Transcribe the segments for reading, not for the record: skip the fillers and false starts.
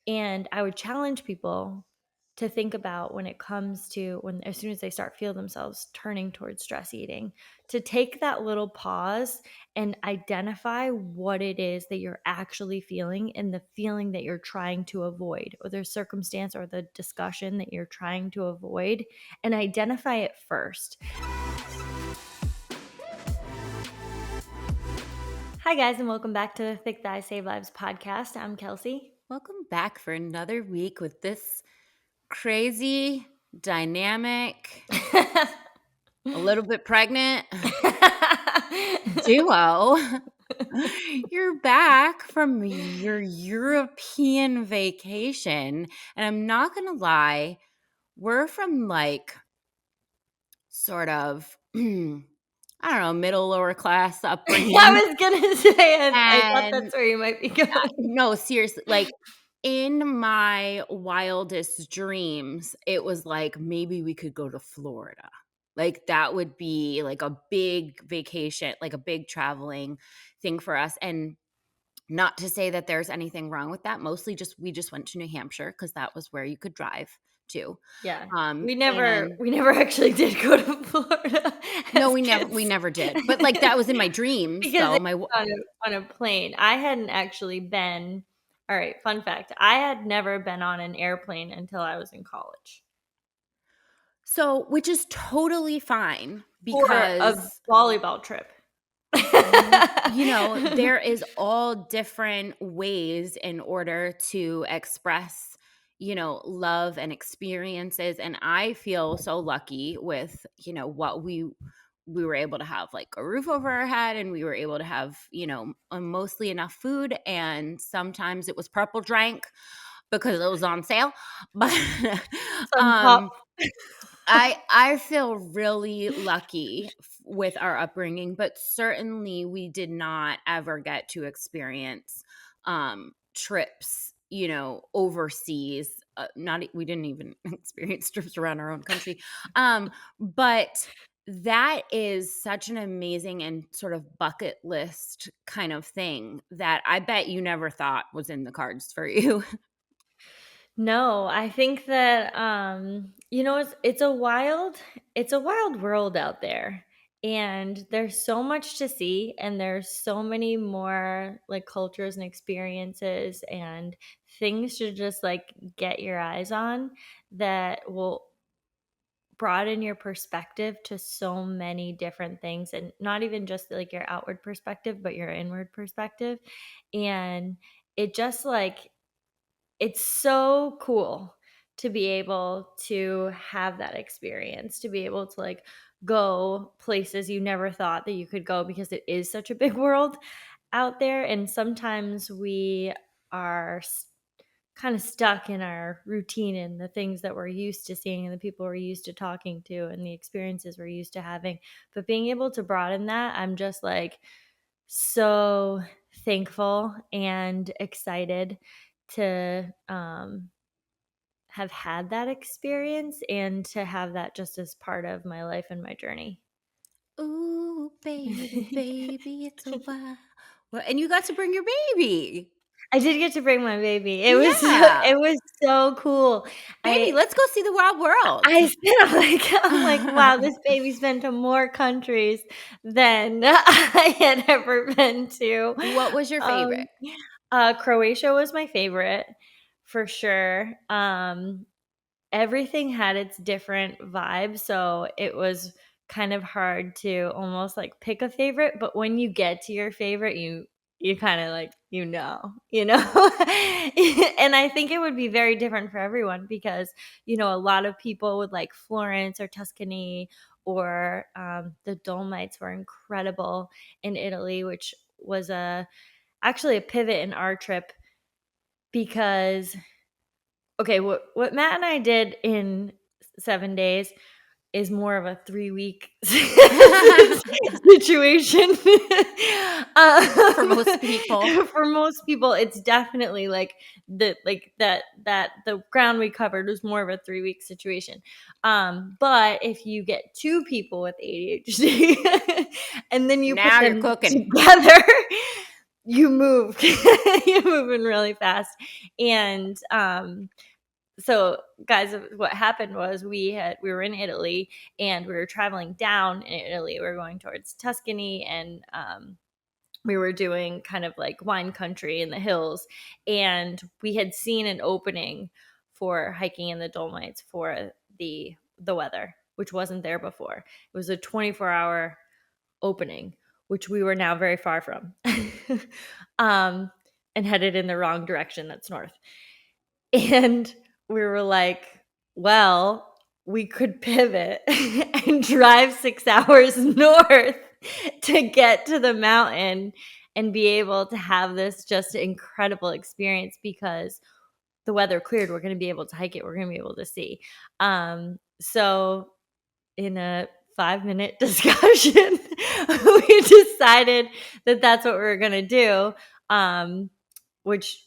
And I would challenge people to think about when it comes to as soon as they start feel themselves turning towards stress eating, to take that little pause and identify what it is that you're actually feeling and the feeling that you're trying to avoid, or the circumstance or the discussion that you're trying to avoid, and identify it first. Hi guys, and welcome back to the Thick Thighs Save Lives podcast. I'm Kelsey. Welcome back for another week with this crazy, dynamic, a little bit pregnant duo. You're back from your European vacation. And I'm not going to lie, we're from sort of, I don't know, middle, lower class upbringing. I was gonna say, I thought And that's where you might be going. no, seriously, in my wildest dreams, it was like maybe we could go to Florida. Like that would be like a big vacation, like a big traveling thing for us. And not to say that there's anything wrong with that. Mostly we just went to New Hampshire because that was where you could drive to. Yeah. And We never actually did go to Florida. no, as we kids. never did. But like that was in my dreams. Because So it was on a plane. I hadn't actually been. All right, fun fact. I had never been on an airplane until I was in college. which is totally fine For a because volleyball trip. there is all different ways in order to express, love and experiences. And I feel so lucky with, what we were able to have, like a roof over our head, and we were able to have, mostly enough food. And sometimes it was purple drank because it was on sale. But I feel really lucky with our upbringing, but certainly we did not ever get to experience trips, overseas. We didn't even experience trips around our own country. But that is such an amazing and sort of bucket list kind of thing that I bet you never thought was in the cards for you. No, I think that it's a wild world out there, and there's so much to see, and there's so many more like cultures and experiences and things to just like get your eyes on that will broaden your perspective to so many different things, and not even just like your outward perspective but your inward perspective. And it just like it's so cool to be able to have that experience, to be able to like go places you never thought that you could go, because it is such a big world out there. And sometimes we are kind of stuck in our routine and the things that we're used to seeing and the people we're used to talking to and the experiences we're used to having. But being able to broaden that, I'm just like so thankful and excited to have had that experience and to have that just as part of my life and my journey. Ooh, baby, it's a while. Well, and you got to bring your baby. I did get to bring my baby. Yeah. It was so cool. Baby, let's go see the wild world. I'm like, wow, this baby's been to more countries than I had ever been to. What was your favorite? Croatia was my favorite for sure. Everything had its different vibe, so it was kind of hard to almost like pick a favorite, but when you get to your favorite, you kind of like, and I think it would be very different for everyone because, a lot of people would like Florence or Tuscany, or the Dolomites were incredible in Italy, which was actually a pivot in our trip because what Matt and I did in 7 days is more of a 3-week situation. For most people. For most people, it's definitely like that the ground we covered was more of a 3-week situation. But if you get 2 people with ADHD and then you Now put you're them cooking. together, you move. You're moving really fast. And so guys, what happened was we were in Italy and we were traveling down in Italy. We were going towards Tuscany, and we were doing kind of like wine country in the hills, and we had seen an opening for hiking in the Dolomites for the weather, which wasn't there before. It was a 24-hour opening, which we were now very far from. um, and headed in the wrong direction. That's north. And we were like, well, we could pivot and drive 6 hours north to get to the mountain and be able to have this just incredible experience because the weather cleared. We're going to be able to hike it. We're going to be able to see. So in a 5-minute discussion, we decided that that's what we were going to do, which,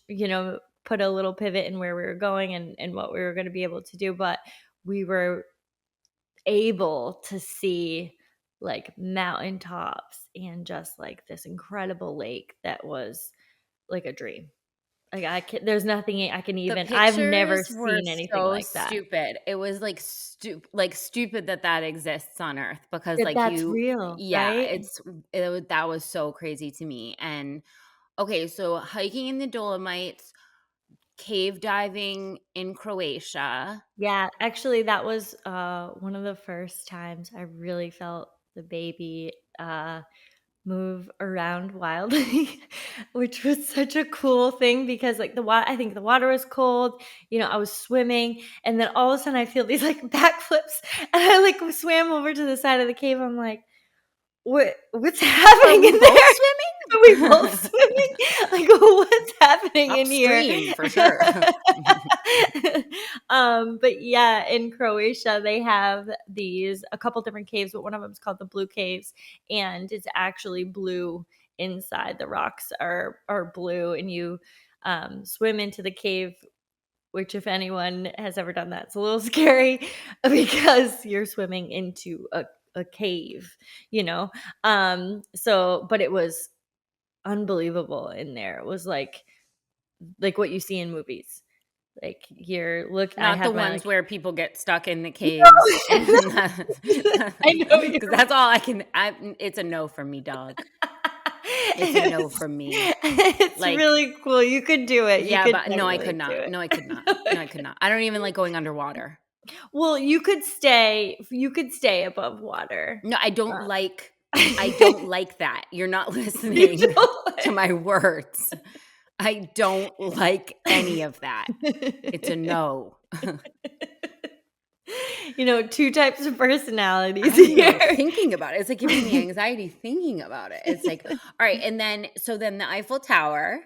put a little pivot in where we were going and what we were going to be able to do. But we were able to see like mountaintops and just like this incredible lake that was like a dream. Like there's nothing I can The even. I've never pictures were seen anything so like that. stupid. It was like stupid that exists on Earth because That like that's real, yeah, right? that was so crazy to me. And okay, so hiking in the Dolomites, cave diving in Croatia. Yeah, actually, that was one of the first times I really felt the baby move around wildly, which was such a cool thing because, like, I think the water was cold. I was swimming, and then all of a sudden, I feel these like backflips, and I like swam over to the side of the cave. I'm like, what's Are happening we in both there? Are we both swimming? swimming? Like, what's happening in here? Upstream for sure. But yeah, in Croatia, they have a couple different caves, but one of them is called the Blue Caves, and it's actually blue inside. The rocks are blue, and you swim into the cave. Which, if anyone has ever done that, it's a little scary because you're swimming into a cave, you know. But it was unbelievable in there. It was like what you see in movies. Like I Not the have my ones like where people get stuck in the no, caves and I know you're because that's all it's a no from me, dog. It's a no it's, from me. it's Like, really cool. You could do it. You yeah, could but no, I could definitely do not. it. No, I could not. No, I could not. I don't even like going underwater. Well, you could stay above water. No, I don't You like that. You're not listening don't to like my words. I don't like any of that. It's a no. Two types of personalities I don't even like here. thinking about it. It's like giving me anxiety thinking about it. It's like, all right, and then the Eiffel Tower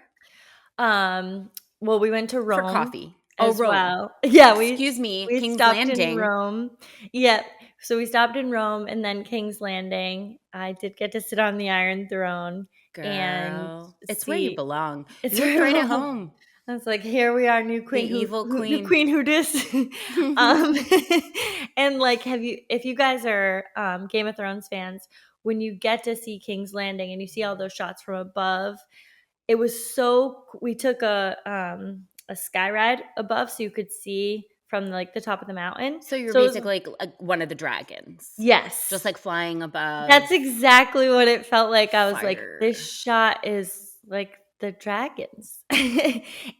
Um, well, we went to for Rome coffee. Oh, as Rome. well. Yeah, we Excuse me, we King's stopped in Landing. Rome. Yep. So we stopped in Rome and then King's Landing. I did get to sit on the Iron Throne and Girl, it's where you see. belong. It's You looked right at real. home. I was like, here we are, new The queen evil new queen. queen who dis. um, and like, if you guys are Game of Thrones fans, when you get to see King's Landing and you see all those shots from above, it was we took a sky ride above so you could see from like the top of the mountain. So you're So it was, basically like one of the dragons, just yes, like flying above that's exactly what it felt like. I was like, this fire. shot is like the dragons.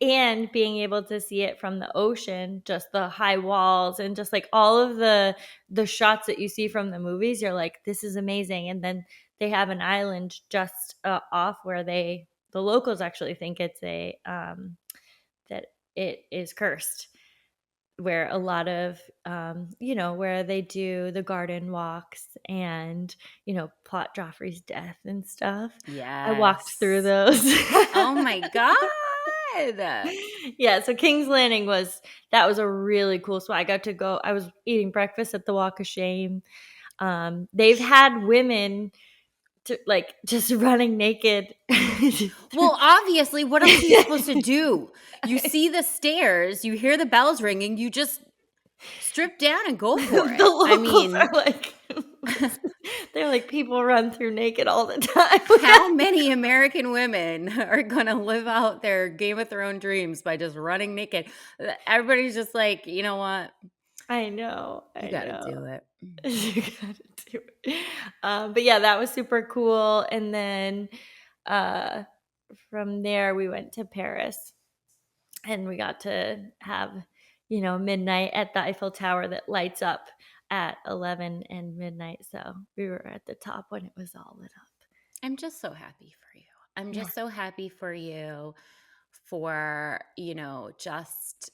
And being able to see it from the ocean, just the high walls and just like all of the shots that you see from the movies, you're like, this is amazing. And then they have an island just off where the locals actually think it's that it is cursed, where a lot of where they do the garden walks and plot Joffrey's death and stuff. I walked through Yes. those. Oh my god. Yeah, so King's Landing that was a really cool spot. I was eating breakfast at the Walk of Shame. They've had women like just running naked. Well, obviously, what else are you supposed to do? You see the stairs, you hear the bells ringing, you just strip down and go for The it. I locals mean, are like They're like, "People run through naked all the time." How many American women are gonna live out their Game of Thrones dreams by just running naked? Everybody's just like, "You know what? I know, You I gotta know. do it." You gotta do it. But yeah, that was super cool, and then, uh, from there, we went to Paris, and we got to have, midnight at the Eiffel Tower that lights up at 11 and midnight, so we were at the top when it was all lit up. I'm just so happy for you. I'm Yeah. just so happy for you for, just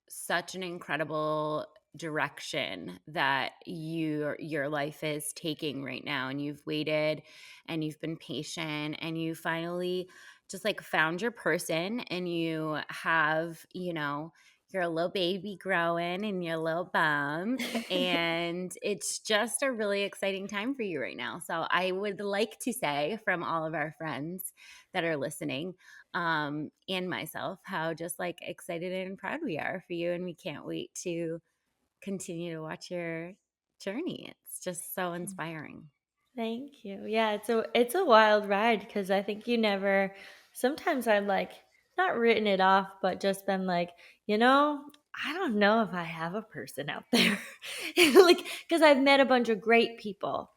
such an incredible direction that your life is taking right now, and you've waited and you've been patient and you finally just like found your person, and you have, your little baby growing in your little bump, and it's just a really exciting time for you right now. So I would like to say from all of our friends that are listening, and myself, how just like excited and proud we are for you. And we can't wait to continue to watch your journey. It's just so inspiring. Thank you. Yeah, it's a wild ride because I think you never sometimes I've like not written it off, but just been like, I don't know if I have a person out there. Like, because I've met a bunch of great people,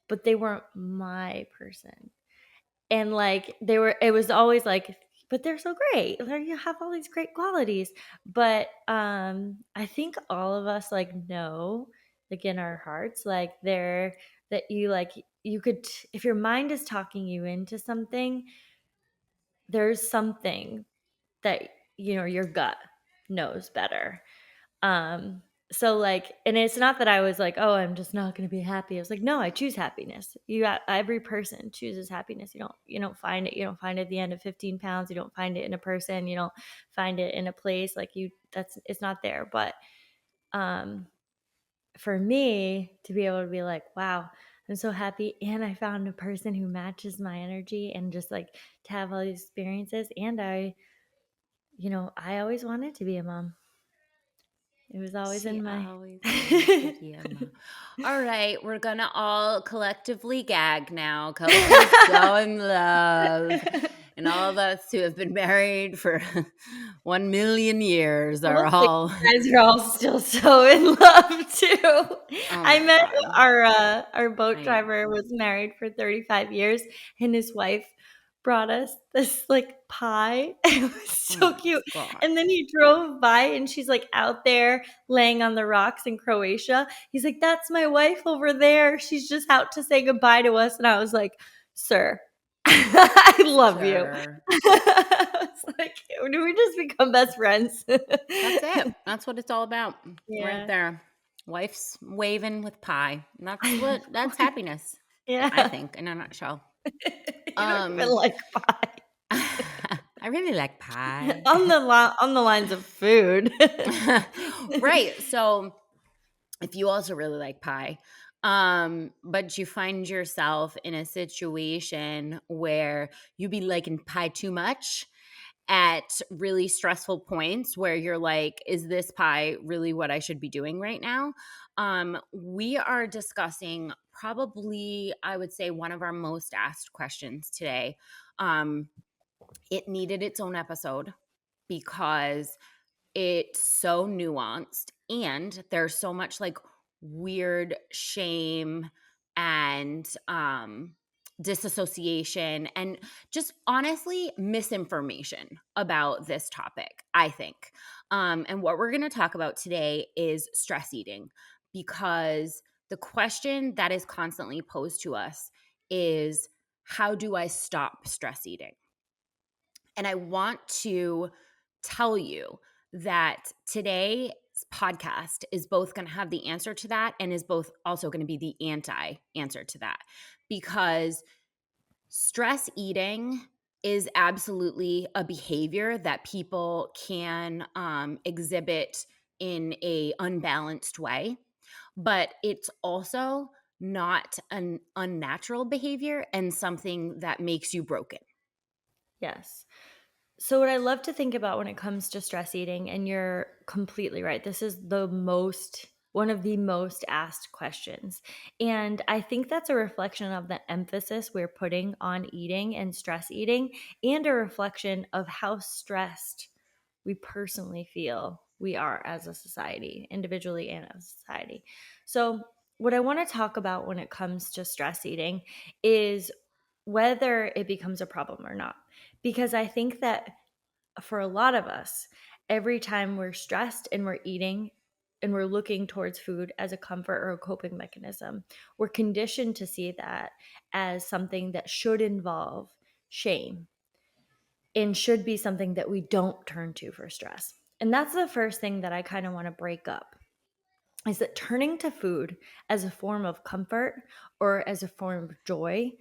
but they weren't my person. And like it was always like, but they're so great. Like you have all these great qualities. But I think all of us like know, like in our hearts, like they're that you like you could if your mind is talking you into something, there's something that your gut knows better. um, so like, and it's not that I was like, oh, I'm just not going to be happy. I was like, no, I choose happiness. Every person chooses happiness. You don't find it. You don't find it at the end of 15 pounds. You don't find it in a person. You don't find it in a place like it's not there. But, um, for me to be able to be like, wow, I'm so happy. And I found a person who matches my energy and just like to have all these experiences. And I always wanted to be a mom. It was always She in my always wanted to be a mom. All right, we're gonna all collectively gag now. Couples go in love. And all of us who have been married for 1 million years are Hopefully all, you guys are all still so in love too. oh I my met God. our boat I know. driver was married for 35 years, and his wife brought us this, like, pie. It was Oh so my cute, God. and then he drove by, and she's, like, out there laying on the rocks in Croatia. He's like, "That's my wife over there. She's just out to say goodbye to us," and I was like, "Sir, I love you." Sure. I was like, "Do we just become best friends?" That's it. That's what it's all about. Right Yeah. there. Wife's waving with pie. And I know. that's happiness, I Yeah. think, in a nutshell. You don't even Um like pie. I really like pie. On the lines of food. Right. So if you also really like pie, but you find yourself in a situation where you be liking pie too much at really stressful points where you're like, is this pie really what I should be doing right now? We are discussing probably, I would say, one of our most asked questions today. Um, it needed its own episode because it's so nuanced, and there's so much like weird shame and disassociation and just honestly misinformation about this topic, I think. And what we're going to talk about today is stress eating, because the question that is constantly posed to us is, how do I stop stress eating? And I want to tell you that today's podcast is both going to have the answer to that and is both also going to be the anti answer to that, because stress eating is absolutely a behavior that people can exhibit in a unbalanced way, but it's also not an unnatural behavior and something that makes you broken. Yes. So what I love to think about when it comes to stress eating, and you're completely right. This is the most one of the most asked questions. And I think that's a reflection of the emphasis we're putting on eating and stress eating, and a reflection of how stressed we personally feel we are as a society, individually and as a society. So, what I want to talk about when it comes to stress eating is whether it becomes a problem or not. Because I think that for a lot of us, every time we're stressed and we're eating and we're looking towards food as a comfort or a coping mechanism, we're conditioned to see that as something that should involve shame and should be something that we don't turn to for stress. And that's the first thing that I kind of want to break up, is that turning to food as a form of comfort or as a form of joy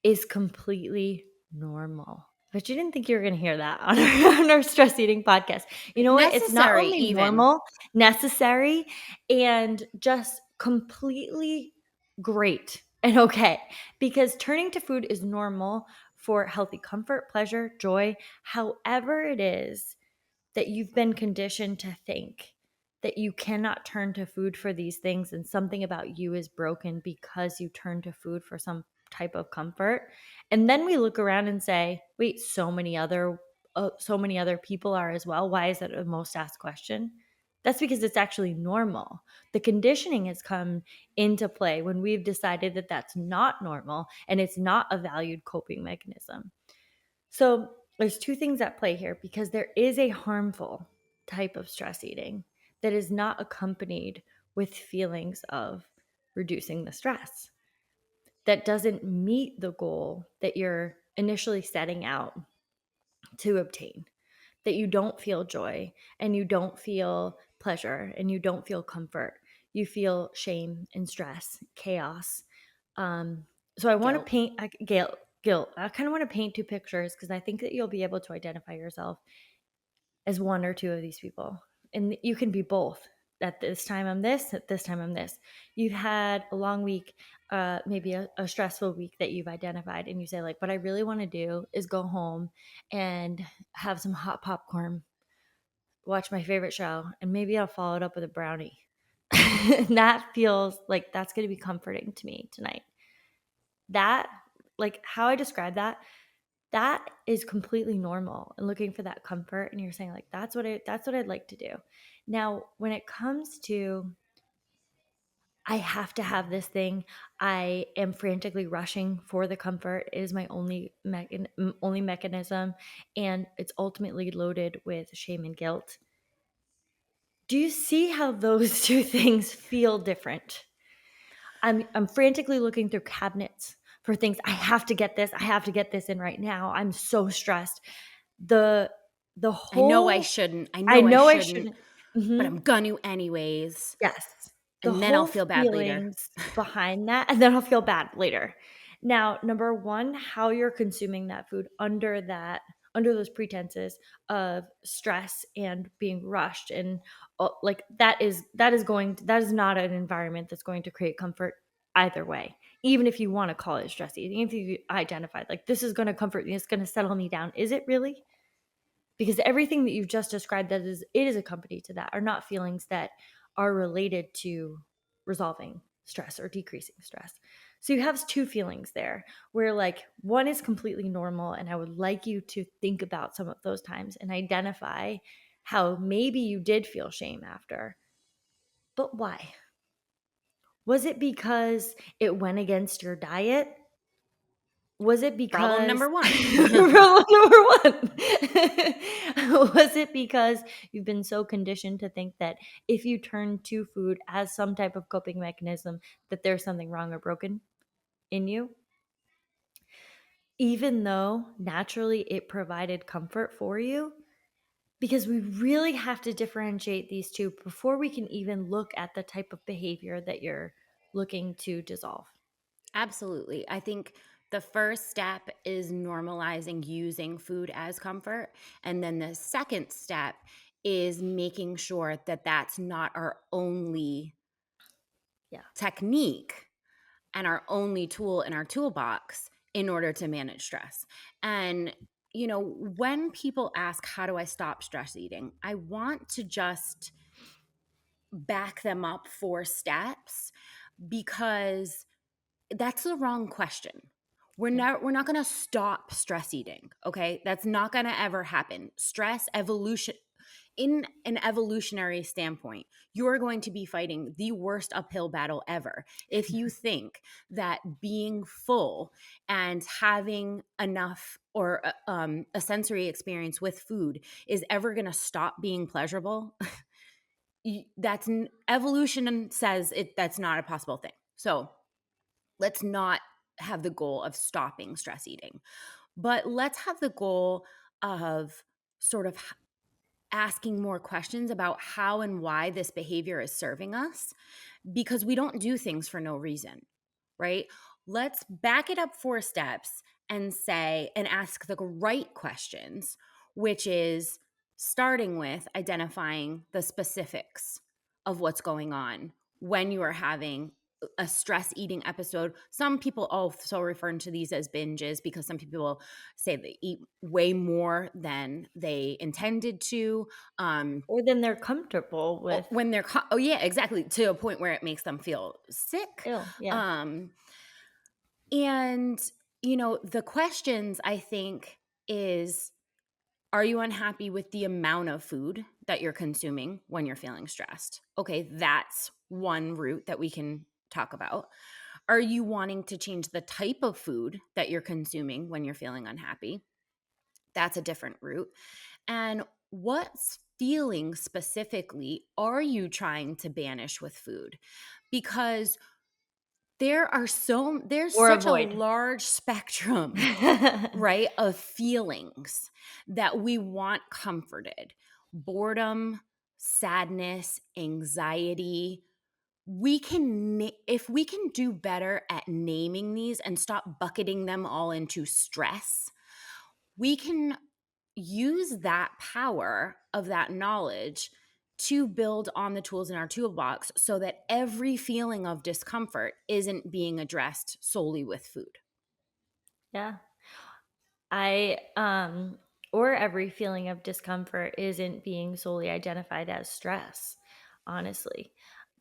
is completely normal. But you didn't think you were going to hear that on on our stress eating podcast. You know what? It's not Necessary only even. normal, necessary, and just completely great and okay, because turning to food is normal for healthy comfort, pleasure, joy, however it is that you've been conditioned to think that you cannot turn to food for these things and something about you is broken because you turn to food for some type of comfort. And then we look around and say, wait, so many other people are as well. Why is that a most asked question? That's because it's actually normal. The conditioning has come into play when we've decided that that's not normal and it's not a valued coping mechanism. So there's two things at play here, because there is a harmful type of stress eating that is not accompanied with feelings of reducing the stress, that doesn't meet the goal that you're initially setting out to obtain, that you don't feel joy and you don't feel pleasure and you don't feel comfort. You feel shame and stress, chaos. Um, so I want to Guilt. paint guilt. I kind of want to paint two pictures because I think that you'll be able to identify yourself as one or two of these people. And you can be both. At this time I'm this, at this time I'm this. You've had a long week, maybe a stressful week that you've identified, and you say, like, what I really want to do is go home and have some hot popcorn, watch my favorite show, and maybe I'll follow it up with a brownie. And that feels like that's going to be comforting to me tonight. That, like how I describe that, that is completely normal, and looking for that comfort, and you're saying, like, that's what I'd like to do. Now when it comes to, I have to have this thing, I am frantically rushing for the comfort, it is my only mechanism, and it's ultimately loaded with shame and guilt. Do you see how those two things feel different? I'm frantically looking through cabinets for things. I have to get this. I have to get this in right now. I'm so stressed. The the I know I whole shouldn't. I I know I know I shouldn't, shouldn't. but Mhm. I'm gonna anyways. Yes. The And then I'll whole feel bad later. feelings behind that, and then I'll feel bad later. Now, number 1, how you're consuming that food under those pretenses of stress and being rushed, and, like, that is not an environment that's going to create comfort either way. Even if you wanna call it stress eating, if you identified, like, "This is gonna comfort me, it's gonna settle me down." Is it really? Because everything that you've just described that is it is accompanied to that are not feelings that are related to resolving stress or decreasing stress. So you have two feelings there, where, like, one is completely normal, and I would like you to think about some of those times and identify how maybe you did feel shame after. But why? Was it because it went against your diet? Was it Problem because number one. rule number 1. Was it because you've been so conditioned to think that if you turn to food as some type of coping mechanism, that there's something wrong or broken in you? Even though naturally it provided comfort for you? Because we really have to differentiate these two before we can even look at the type of behavior that you're looking to dissolve. Absolutely. I think the first step is normalizing using food as comfort. And then the second step is making sure that that's not our only Yeah. technique and our only tool in our toolbox in order to manage stress. And, when people ask, how do I stop stress eating? I want to just back them up 4 steps, because that's the wrong question. Yeah. We're not going to stop stress eating, okay? That's not going to ever happen. Stress evolution, in an evolutionary standpoint, you are going to be fighting the worst uphill battle ever if you think that being full and having enough, or a sensory experience with food, is ever going to stop being pleasurable. Evolution says that's not a possible thing. So let's not have the goal of stopping stress eating, but let's have the goal of sort of asking more questions about how and why this behavior is serving us, because we don't do things for no reason, right? Let's back it up 4 steps and say, and ask the right questions, which is starting with identifying the specifics of what's going on when you are having a stress eating episode. Some people also refer to these as binges, because some people say they eat way more than they intended to. Or then they're comfortable with When they're oh yeah, exactly, to a point where it makes them feel sick. ill. Yeah. um and the questions, I think, is, are you unhappy with the amount of food that you're consuming when you're feeling stressed? Okay, that's one route that we can talk about. Are you wanting to change the type of food that you're consuming when you're feeling unhappy? That's a different route. And what feeling specifically are you trying to banish with food? Because there's Or such a avoid. large spectrum, right, of feelings that we want comforted. Boredom, sadness, anxiety. If we can do better at naming these and stop bucketing them all into stress, we can use that power of that knowledge to build on the tools in our toolbox, so that every feeling of discomfort isn't being addressed solely with food. Yeah. I or every feeling of discomfort isn't being solely identified as stress, honestly.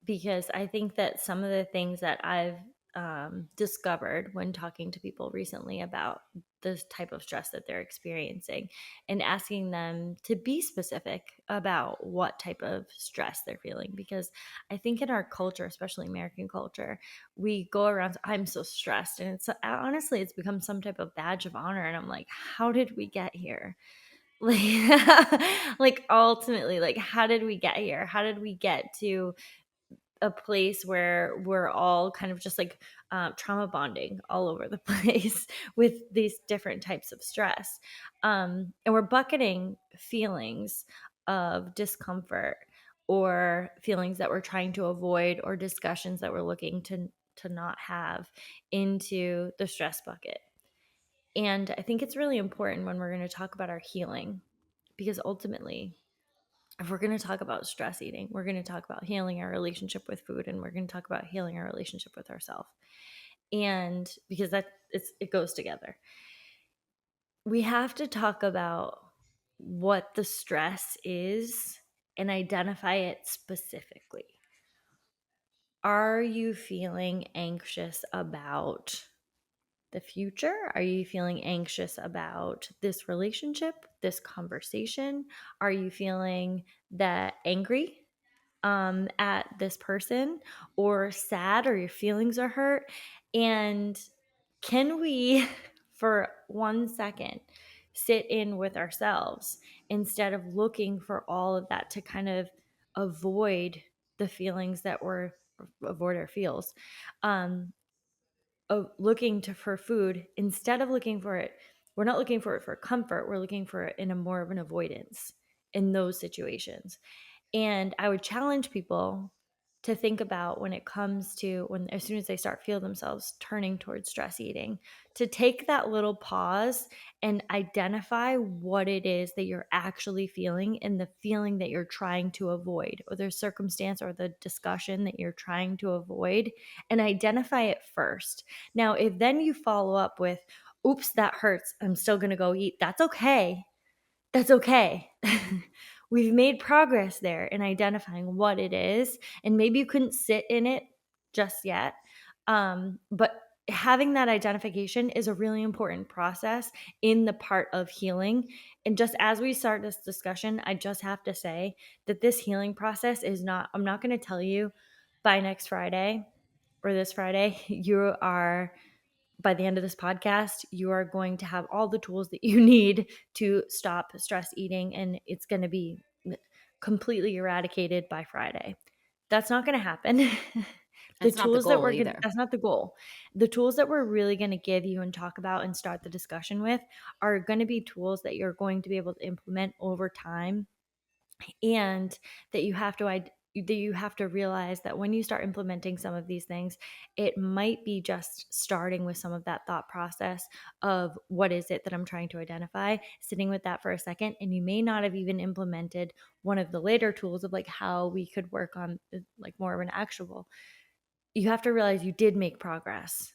Because I think that some of the things that I've discovered when talking to people recently about this type of stress that they're experiencing, and asking them to be specific about what type of stress they're feeling. Because I think in our culture, especially American culture, we go around, I'm so stressed, and it's honestly, it's become some type of badge of honor, and I'm like, how did we get here? Like like ultimately, like, how did we get here? How did we get to a place where we're all kind of just like trauma bonding all over the place with these different types of stress, and we're bucketing feelings of discomfort, or feelings that we're trying to avoid, or discussions that we're looking to not have, into the stress bucket. And I think it's really important when we're going to talk about our healing, because ultimately, if we're going to talk about stress eating, we're going to talk about healing our relationship with food, and we're going to talk about healing our relationship with ourselves. And because it goes together. We have to talk about what the stress is and identify it specifically. Are you feeling anxious about the future? Are you feeling anxious about this relationship, this conversation? Are you feeling that angry at this person, or sad, or your feelings are hurt? And can we, for 1 second, sit in with ourselves instead of looking for all of that to kind of avoid the feelings that we're avoid our feels, um, of looking to for food, instead of looking for it, we're not looking for it for comfort, we're looking for it in a more of an avoidance in those situations. And I would challenge people to think about, when it comes to, when as soon as they start feel themselves turning towards stress eating, to take that little pause and identify what it is that you're actually feeling, and the feeling that you're trying to avoid, or the circumstance or the discussion that you're trying to avoid, and identify it first. Now, if then you follow up with, oops, that hurts, I'm still going to go eat, that's okay. That's okay. we've made progress there in identifying what it is, and maybe you couldn't sit in it just yet. But having that identification is a really important process in the part of healing. And just as we start this discussion, I just have to say that this healing process is not, I'm not going to tell you by next Friday or this Friday, you are, by the end of this podcast, you are going to have all the tools that you need to stop stress eating, and it's going to be completely eradicated by Friday. That's not going to happen. The It's not the tools that goal we're going to, either. that's not the goal. The tools that we're really going to give you and talk about and start the discussion with are going to be tools that you're going to be able to implement over time, and that you have to realize that when you start implementing some of these things, it might be just starting with some of that thought process of what is it that I'm trying to identify, sitting with that for a second, and you may not have even implemented one of the later tools of like how we could work on like more of an actual. You have to realize you did make progress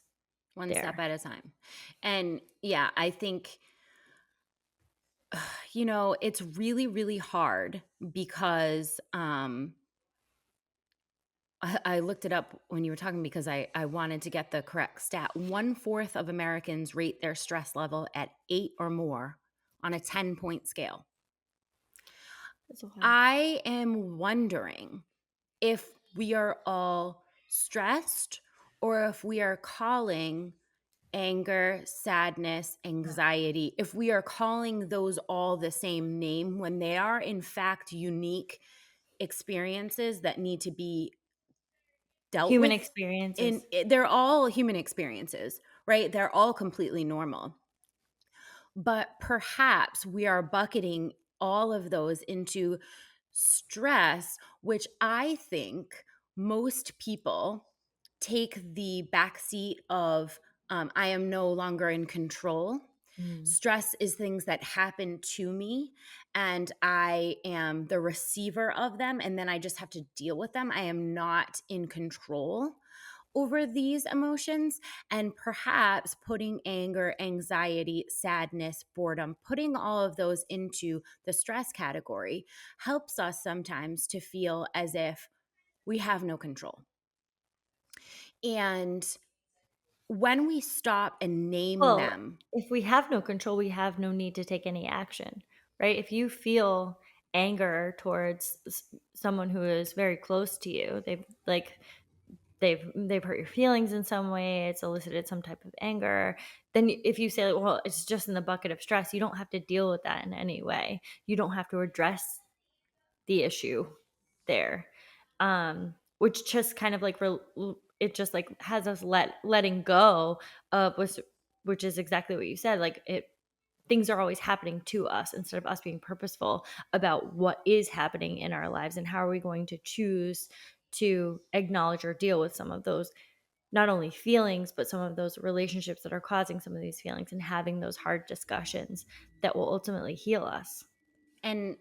One step there. at a time. And yeah, I think, it's really, really hard because I looked it up when you were talking because I wanted to get the correct stat. One-fourth of Americans rate their stress level at 8 or more on a 10-point scale. That's wild. I am wondering if we are all stressed or if we are calling anger, sadness, Yeah. anxiety, if we are calling those all the same name when they are in fact unique experiences that need to be dealt Human with. experiences. They're all human experiences, right? They're all completely normal. But perhaps we are bucketing all of those into stress, which I think most people take the backseat of, I am no longer in control. Mm. Stress is things that happen to me, and I am the receiver of them, and then I just have to deal with them. I am not in control over these emotions, and perhaps putting anger, anxiety, sadness, boredom, putting all of those into the stress category helps us sometimes to feel as if we have no control. And when we stop and name Well, them, if we have no control, we have no need to take any action, right? If you feel anger towards someone who is very close to you, they've hurt your feelings in some way, it's elicited some type of anger, then if you say, like, well, it's just in the bucket of stress, you don't have to deal with that in any way. You don't have to address the issue there. Which just kind of like it just like has us letting go of which is exactly what you said. Like it, things are always happening to us instead of us being purposeful about what is happening in our lives and how are we going to choose to acknowledge or deal with some of those, not only feelings but some of those relationships that are causing some of these feelings, and having those hard discussions that will ultimately heal us. and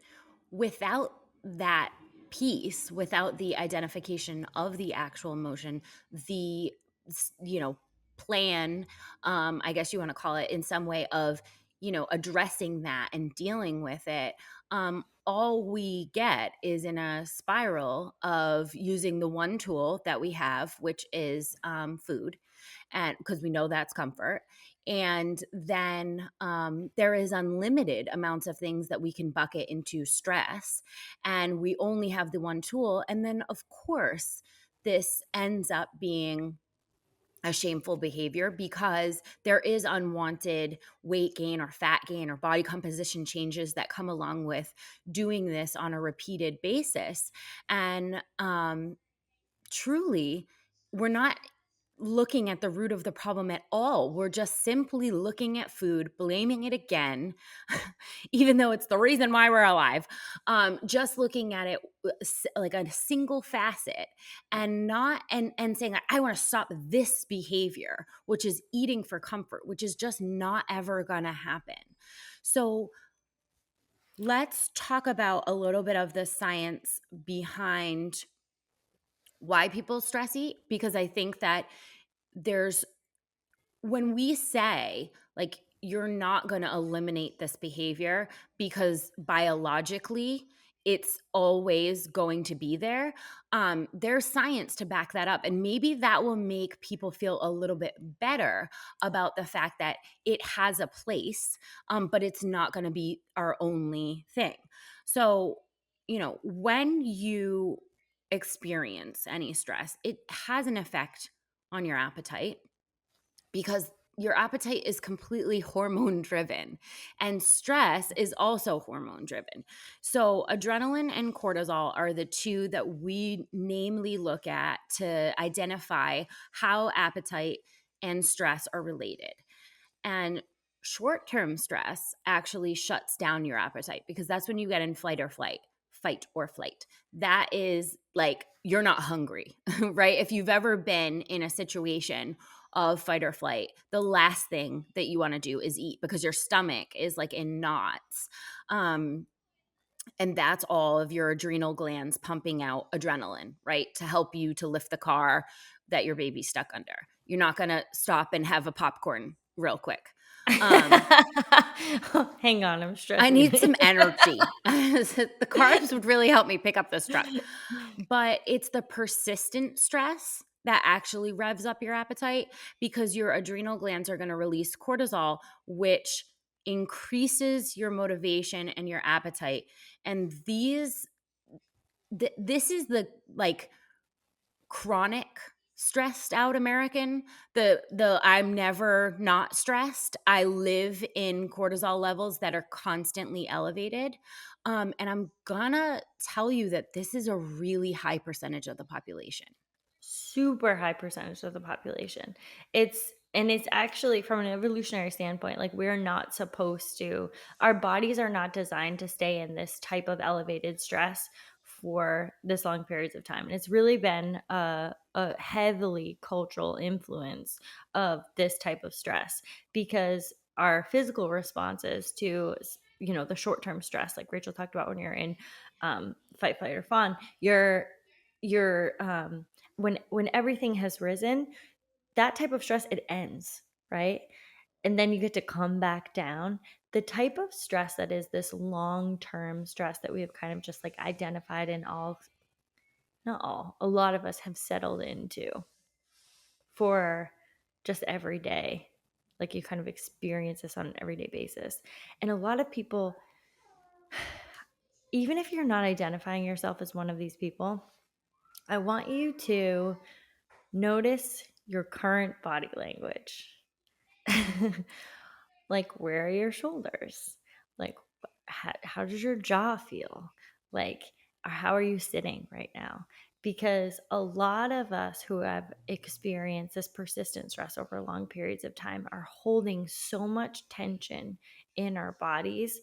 without that piece, without the identification of the actual emotion, the plan, I guess you want to call it, in some way of addressing that and dealing with it, all we get is in a spiral of using the one tool that we have, which is food, and because we know that's comfort. And then there is unlimited amounts of things that we can bucket into stress, and we only have the one tool. And then of course this ends up being a shameful behavior because there is unwanted weight gain or fat gain or body composition changes that come along with doing this on a repeated basis. And truly, we're not looking at the root of the problem at all. We're just simply looking at food, blaming it again, even though it's the reason why we're alive. Just looking at it like a single facet, and not and saying, I want to stop this behavior, which is eating for comfort, which is just not ever going to happen. So let's talk about a little bit of the science behind why people stress eat, because I think that there's when we say, like, you're not going to eliminate this behavior because biologically it's always going to be there. There's science to back that up. And maybe that will make people feel a little bit better about the fact that it has a place, but it's not going to be our only thing. So, when you experience any stress, it has an effect on your appetite because your appetite is completely hormone driven and stress is also hormone driven. So, adrenaline and cortisol are the two that we namely look at to identify how appetite and stress are related. And short term stress actually shuts down your appetite because that's when you get in fight or flight. That is like you're not hungry, right? If you've ever been in a situation of fight or flight, the last thing that you want to do is eat because your stomach is like in knots. Um, and that's all of your adrenal glands pumping out adrenaline, right? To help you to lift the car that your baby's stuck under. You're not going to stop and have a popcorn real quick. Um, Hang on, I'm I stressing. need some energy. The carbs would really help me pick up this truck. But it's the persistent stress that actually revs up your appetite because your adrenal glands are going to release cortisol, which increases your motivation and your appetite. And this is the like chronic stressed out American. The I'm never not stressed. I live in cortisol levels that are constantly elevated. And I'm gonna tell you that this is a really high percentage of the population. Super high percentage of the population. It's actually from an evolutionary standpoint, like we're not supposed to, our bodies are not designed to stay in this type of elevated stress for this long periods of time. And it's really been a heavily cultural influence of this type of stress because our physical responses to the short-term stress, like Rachel talked about when you're in fight, flight, or fawn, you're when everything has risen, that type of stress, it ends, right? And then you get to come back down. The type of stress that is this long-term stress that we have kind of just like identified and all, not all, a lot of us have settled into for just every day. Like you kind of experience this on an everyday basis. And a lot of people, even if you're not identifying yourself as one of these people, I want you to notice your current body language. Like, where are your shoulders? Like, how does your jaw feel? Like, how are you sitting right now? Because a lot of us who have experienced this persistent stress over long periods of time are holding so much tension in our bodies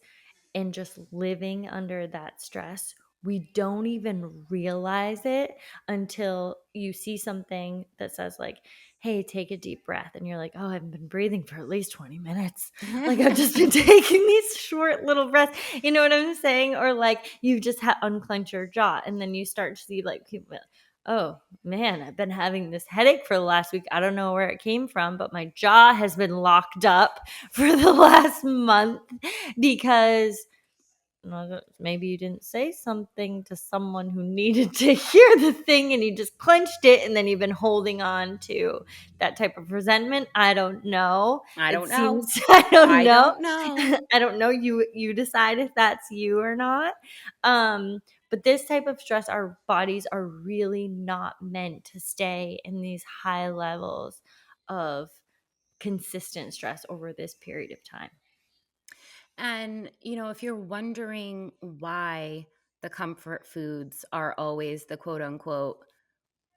and just living under that stress. We don't even realize it until you see something that says, like, hey, take a deep breath. And you're like, oh, I've been breathing for at least 20 minutes. Like, I've just been taking these short little breaths. You know what I'm saying? Or like, you just unclench your jaw. And then you start to see, like, people, oh man, I've been having this headache for the last week. I don't know where it came from, but my jaw has been locked up for the last month because maybe you didn't say something to someone who needed to hear the thing and you just clenched it and then you've been holding on to that type of resentment. I don't know. I It don't know. seems I don't I know. don't know. I don't know. You decide if that's you or not. But this type of stress, our bodies are really not meant to stay in these high levels of consistent stress over this period of time. And, if you're wondering why the comfort foods are always the quote unquote,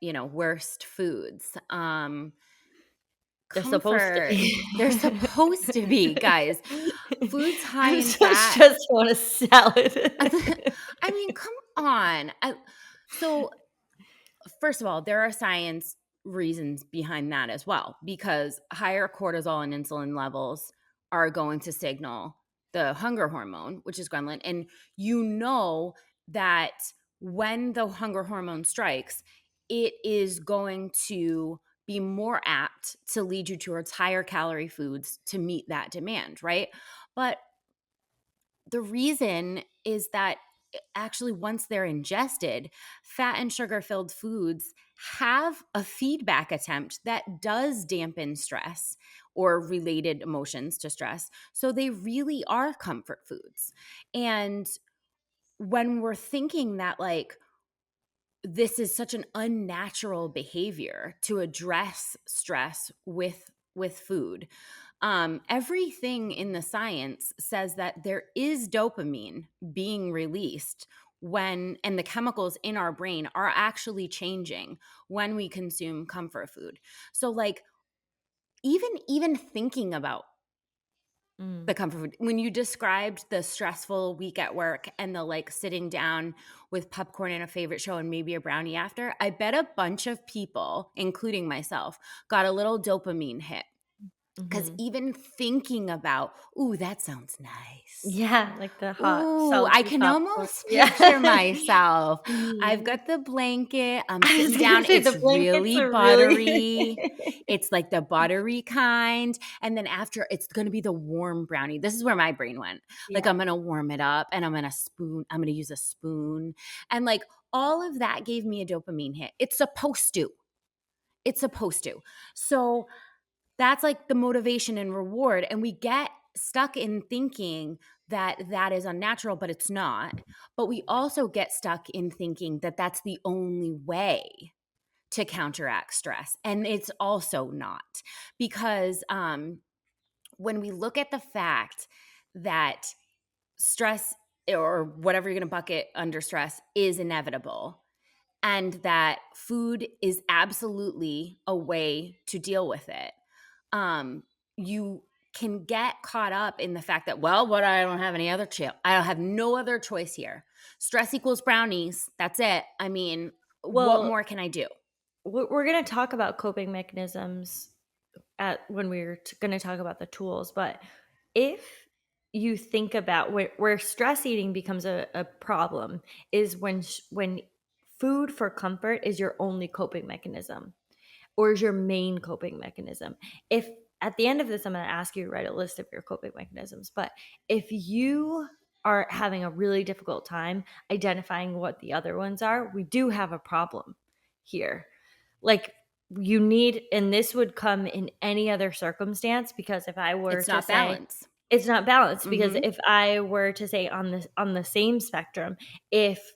worst foods, They're supposed to comfort, be. they're supposed to be, guys. Foods high I'm in so fat. stressed on a salad. I mean, come on. So first of all, there are science reasons behind that as well, because higher cortisol and insulin levels are going to signal the hunger hormone, which is ghrelin. And you know that when the hunger hormone strikes, it is going to be more apt to lead you towards higher calorie foods to meet that demand, right? But the reason is that actually, once they're ingested, fat and sugar filled foods have a feedback attempt that does dampen stress or related emotions to stress. So they really are comfort foods. And when we're thinking that, like, this is such an unnatural behavior to address stress with food. Everything in the science says that there is dopamine being released when, and the chemicals in our brain are actually changing when we consume comfort food. So, like, even thinking about Mm. the comfort food. When you described the stressful week at work and the, like, sitting down with popcorn and a favorite show and maybe a brownie after, I bet a bunch of people, including myself, got a little dopamine hit. Because Mhm. even thinking about, ooh, that sounds nice. Yeah, like the hot, Ooh, I salty can popcorn. almost picture Yeah. myself. I've Mhm. got the blanket, I'm I was sitting gonna down, say it's the blankets really are really buttery. It's like the buttery kind, and then after, it's gonna be the warm brownie. This is where my brain went. Like, Yeah. I'm gonna warm it up, and I'm gonna use a spoon, and, like, all of that gave me a dopamine hit. It's supposed to. It's supposed to. So that's like the motivation and reward. And we get stuck in thinking that that is unnatural, but it's not. But we also get stuck in thinking that that's the only way to counteract stress. And it's also not. Because when we look at the fact that stress, or whatever you're going to bucket under stress, is inevitable, and that food is absolutely a way to deal with it, you can get caught up in the fact that, well, what, I don't have any other I don't have no other choice here. Stress equals brownies. That's it. I mean, what Well, more can I do? we're gonna talk about coping mechanisms at when we're gonna talk about the tools, but if you think about where stress eating becomes a problem is when food for comfort is your only coping mechanism or is your main coping mechanism. If at the end of this, I'm going to ask you to write a list of your coping mechanisms, but if you are having a really difficult time identifying what the other ones are, we do have a problem here. Like, you need, and this would come in any other circumstance, because if I were It's to not say balance. it's not balanced, because Mm-hmm. if I were to say on the same spectrum, if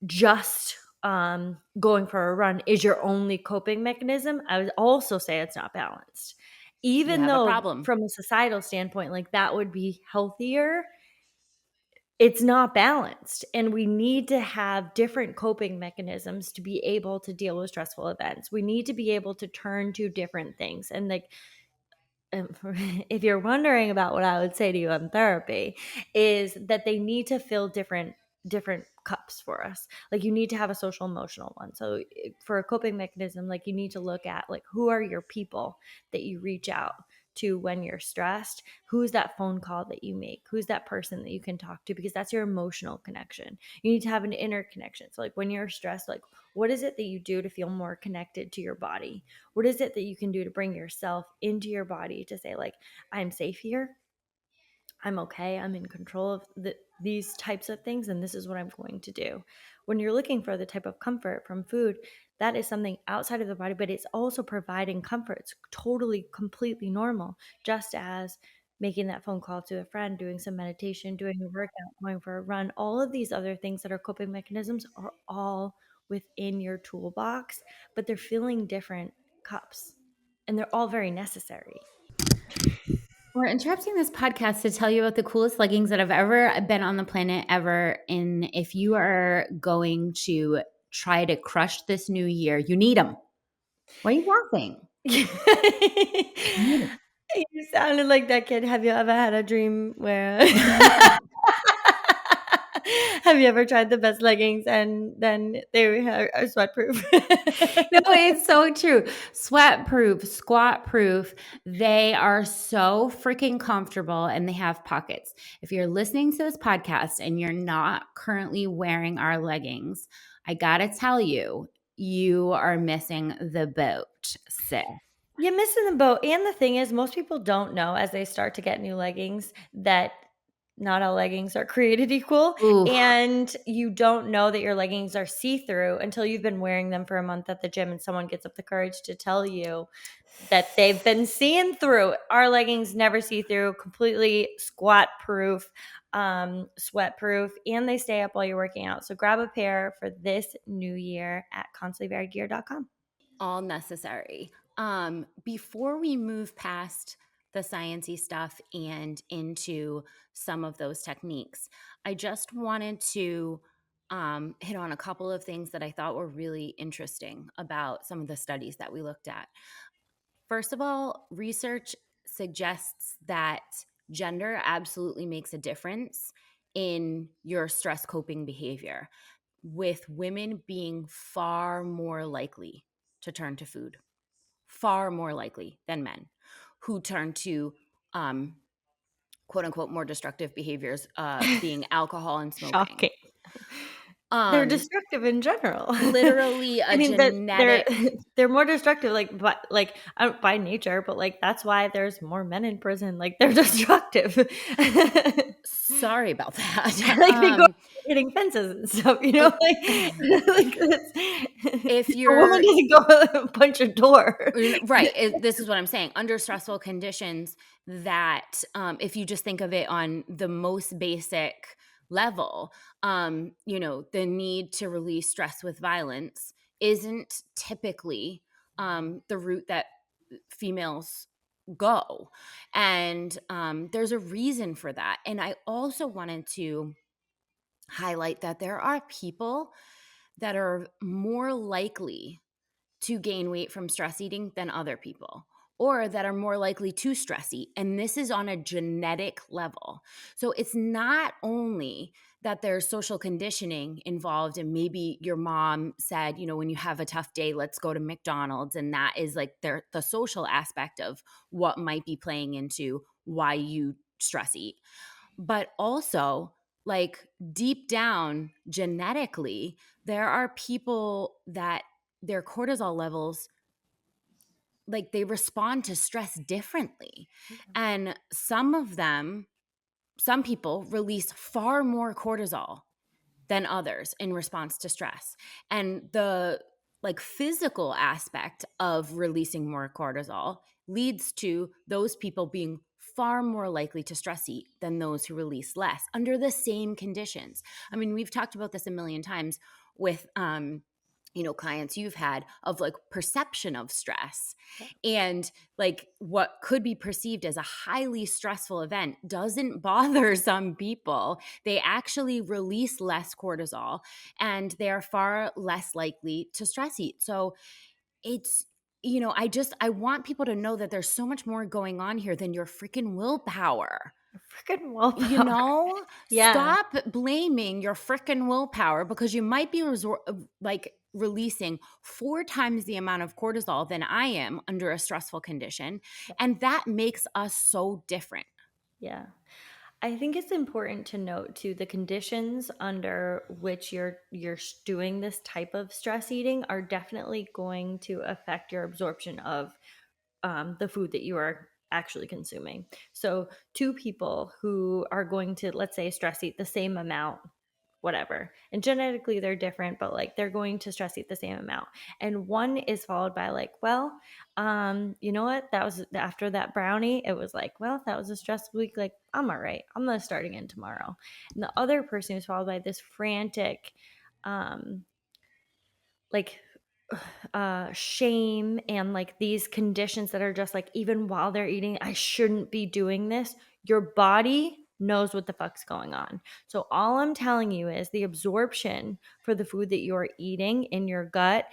just going for a run is your only coping mechanism, I would also say it's not balanced. You Even have a though, problem. from a societal standpoint, like that would be healthier, it's not balanced. And we need to have different coping mechanisms to be able to deal with stressful events. We need to be able to turn to different things. And like, if you're wondering about what I would say to you on therapy, is that they need to fill different cups for us. Like, you need to have a social emotional one. So for a coping mechanism, like, you need to look at, like, who are your people that you reach out to when you're stressed? Who's that phone call that you make? Who's that person that you can talk to? Because that's your emotional connection. You need to have an inner connection. So like, when you're stressed, like, what is it that you do to feel more connected to your body? What is it that you can do to bring yourself into your body to say, like, I'm safe here, I'm okay, I'm in control of these types of things, and this is what I'm going to do? When you're looking for the type of comfort from food, that is something outside of the body, but it's also providing comfort. It's totally, completely normal, just as making that phone call to a friend, doing some meditation, doing a workout, going for a run. All of these other things that are coping mechanisms are all within your toolbox, but they're filling different cups, and they're all very necessary. We're interrupting this podcast to tell you about the coolest leggings that have ever been on the planet ever. And if you are going to try to crush this new year, you need them. Why are you laughing? You You sounded like that kid. Have you ever had a dream where need 'em. have you ever tried the best leggings and then they are sweat proof? No, it's so true. Sweat proof, squat proof. They are so freaking comfortable and they have pockets. If you're listening to this podcast and you're not currently wearing our leggings, I gotta tell you, you are missing the boat, sis. You're missing the boat, and the thing is, most people don't know as they start to get new leggings that not all leggings are created equal, Ooh. and you don't know that your leggings are see-through until you've been wearing them for a month at the gym and someone gets up the courage to tell you that they've been seeing through. Our leggings never see through, completely squat proof, sweat proof, and they stay up while you're working out. So grab a pair for this new year at constantlyvariedgear.com. All necessary. Before we move past the sciencey stuff and into some of those techniques, I just wanted to hit on a couple of things that I thought were really interesting about some of the studies that we looked at. First of all, research suggests that gender absolutely makes a difference in your stress coping behavior, with women being far more likely to turn to food, far more likely than men who turn to um, quote unquote more destructive behaviors, being alcohol and smoking. Shocking. They're Um, destructive in general. Literally I a mean, they're genetic. they're more destructive, like, by nature, but, like, that's why there's more men in prison, like, they're destructive. Sorry about that. Like, they go hitting fences and stuff, you know, Uh, like, that's if a woman you're doesn't go punch a door. right, this is what I'm saying. Under stressful conditions, that if you just think of it on the most basic level, the need to release stress with violence isn't typically the route that females go. And there's a reason for that. And I also wanted to highlight that there are people that are more likely to gain weight from stress eating than other people, or that are more likely to stress eat. And this is on a genetic level. So it's not only that there's social conditioning involved, and maybe your mom said, when you have a tough day, let's go to McDonald's. And that is like the social aspect of what might be playing into why you stress eat. But also, like, deep down genetically, there are people that their cortisol levels, like, they respond to stress differently. And some people release far more cortisol than others in response to stress. And the, like, physical aspect of releasing more cortisol leads to those people being far more likely to stress eat than those who release less under the same conditions. I mean, we've talked about this a million times with clients you've had, of like perception of stress, and like what could be perceived as a highly stressful event doesn't bother some people. They actually release less cortisol, and they are far less likely to stress eat. So it's, I want people to know that there's so much more going on here than your freaking willpower. Freaking willpower. Yeah. Stop blaming your freaking willpower, because you might be releasing 4 times the amount of cortisol than I am under a stressful condition. And that makes us so different. Yeah. I think it's important to note too, the conditions under which you're doing this type of stress eating are definitely going to affect your absorption of the food that you are actually consuming. So, two people who are going to, let's say, stress eat the same amount, whatever, and genetically they're different, but like they're going to stress eat the same amount. And one is followed by, like, well, you know what? That was after that brownie. It was like, well, that was a stressful week. Like, I'm all right. I'm gonna start again tomorrow. And the other person is followed by this frantic, um, like shame and like these conditions that are just like, even while they're eating, I shouldn't be doing this. Your body knows what the fuck's going on. So all I'm telling you is the absorption for the food that you're eating in your gut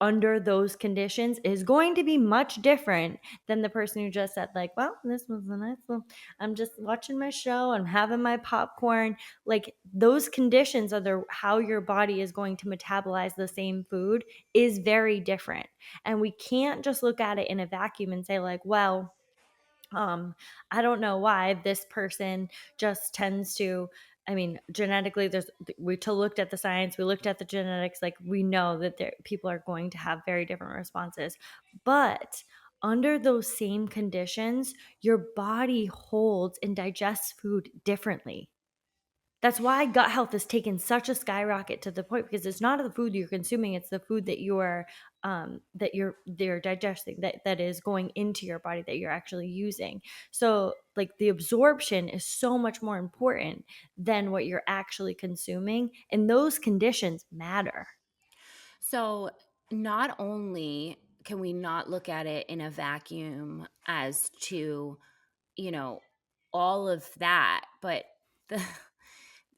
under those conditions is going to be much different than the person who just said, like, well, this was a nice little, I'm just watching my show, I'm having my popcorn. Like, those conditions are how your body is going to metabolize the same food is very different. And we can't just look at it in a vacuum and say, like, well, I don't know why this person just tends to, I mean, genetically, we looked at the science, we looked at the genetics, like, we know that people are going to have very different responses. But under those same conditions, your body holds and digests food differently. That's why gut health has taken such a skyrocket to the point, because it's not the food you're consuming, it's the food that they're digesting, that is going into your body, that you're actually using. So like the absorption is so much more important than what you're actually consuming, and those conditions matter. So, not only can we not look at it in a vacuum as to, you know, all of that, but the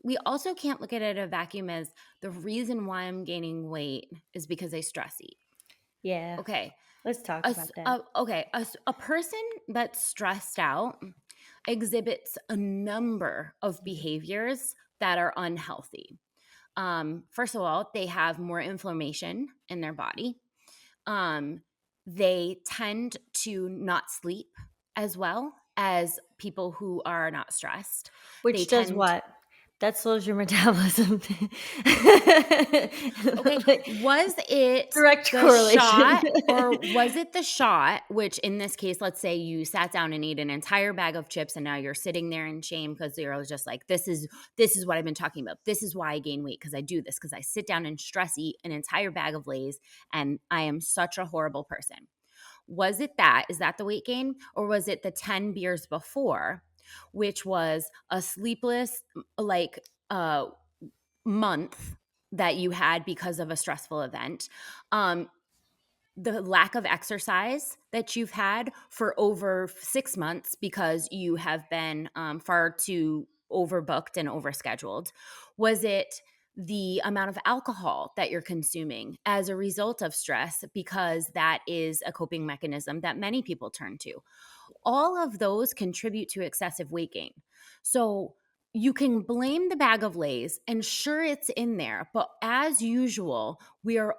we also can't look at it in a vacuum as the reason why I'm gaining weight is because I stress eat. Yeah. Okay. Let's talk about that. A person that's stressed out exhibits a number of Mhm. behaviors that are unhealthy. First of all, they have more inflammation in their body. Um, they tend to not sleep as well as people who are not stressed. They Which does tend what? That slows your metabolism. Okay, Like, was it direct the correlation. shot or was it the shot, which in this case, let's say you sat down and ate an entire bag of chips and now you're sitting there in shame because you're just like, this is what I've been talking about. This is why I gain weight because I do this because I sit down and stress eat an entire bag of Lay's and I am such a horrible person. Was it that? Is that the weight gain? Or was it the 10 beers before, which was a sleepless, like, month that you had because of a stressful event, um, the lack of exercise that you've had for over 6 months because you have been far too overbooked and overscheduled? Was it the amount of alcohol that you're consuming as a result of stress because that is a coping mechanism that many people turn to? All of those contribute to excessive weight gain. So you can blame the bag of Lay's, and sure, it's in there, but as usual, we are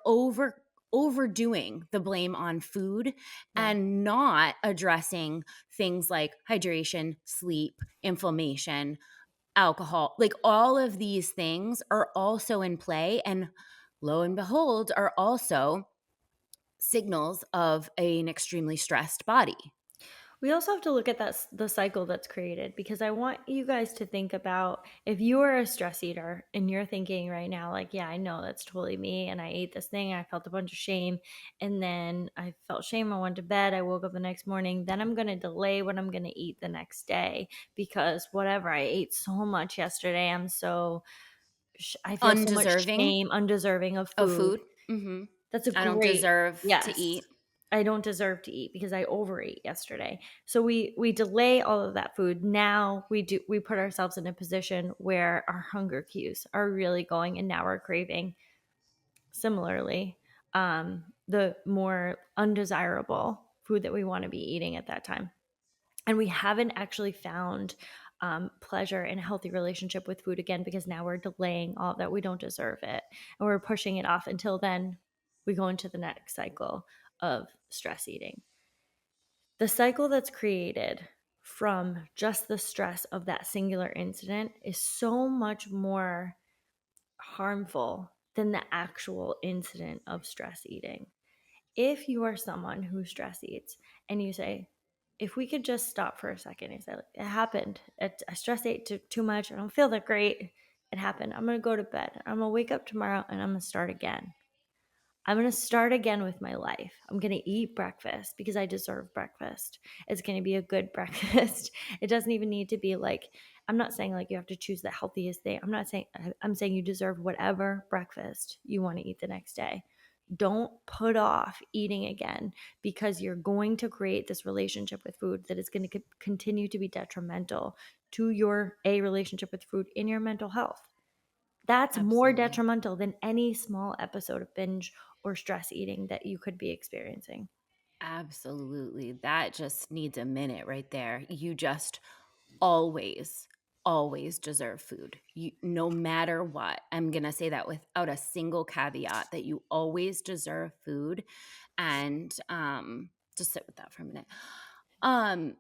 overdoing the blame on food Yeah. and not addressing things like hydration, sleep, inflammation, alcohol. Like all of these things are also in play, and lo and behold, are also signals of an extremely stressed body. We also have to look at the cycle that's created, because I want you guys to think about, if you are a stress eater and you're thinking right now, like, yeah, I know that's totally me. And I ate this thing, I felt a bunch of shame. And then I felt shame. I went to bed. I woke up the next morning. Then I'm going to delay what I'm going to eat the next day, because whatever, I ate so much yesterday. I feel so much Undeserving shame, undeserving of of food. food. Mhm. That's a I don't great, deserve to yes. eat. I don't deserve to eat because I overate yesterday. So we delay all of that food. Now we put ourselves in a position where our hunger cues are really going, and now we're craving similarly the more undesirable food that we want to be eating at that time. And we haven't actually found pleasure in a healthy relationship with food again, because now we're delaying all of that. We don't deserve it, and we're pushing it off until then we go into the next cycle of stress eating. The cycle that's created from just the stress of that singular incident is so much more harmful than the actual incident of stress eating. If you are someone who stress eats and you say, if we could just stop for a second and say, like, it happened. I stress ate too much. I don't feel that great. It happened. I'm going to go to bed. I'm going to wake up tomorrow and I'm going to start again. I'm going to start again with my life. I'm going to eat breakfast because I deserve breakfast. It's going to be a good breakfast. It doesn't even need to be like, I'm not saying like you have to choose the healthiest thing. I'm saying you deserve whatever breakfast you want to eat the next day. Don't put off eating again, because you're going to create this relationship with food that is going to continue to be detrimental to your a relationship with food in your mental health. That's more Absolutely. detrimental than any small episode of binge or stress eating that you could be experiencing. Absolutely. That just needs a minute right there. You just always, always deserve food. You, no matter what. I'm going to say that without a single caveat, that you always deserve food. And just sit with that for a minute. Um,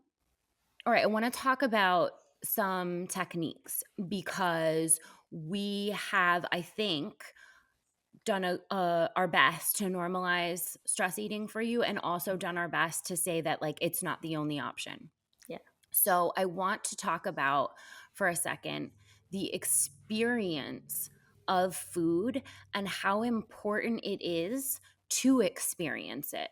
all right, I want to talk about some techniques because we have, I think, done our best to normalize stress eating for you, and also done our best to say that like it's not the only option. Yeah. So I want to talk about for a second the experience of food and how important it is to experience it,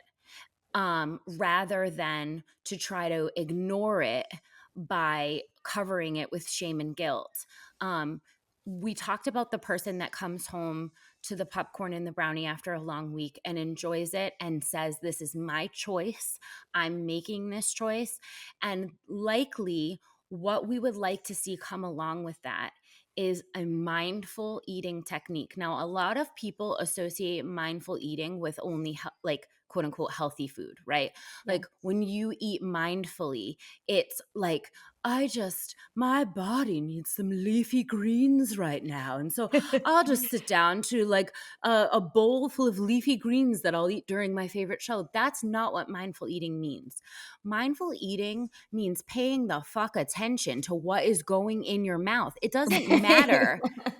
rather than to try to ignore it by covering it with shame and guilt. Um, we talked about the person that comes home to the popcorn and the brownie after a long week and enjoys it and says, "This is my choice. I'm making this choice." And likely, what we would like to see come along with that is a mindful eating technique. Now, a lot of people associate mindful eating with only like quote unquote healthy food, right? Yeah. Like when you eat mindfully, it's like, my body needs some leafy greens right now. And so I'll just sit down to like a bowl full of leafy greens that I'll eat during my favorite show. That's not what mindful eating means. Mindful eating means paying the fuck attention to what is going in your mouth. It doesn't matter Yes.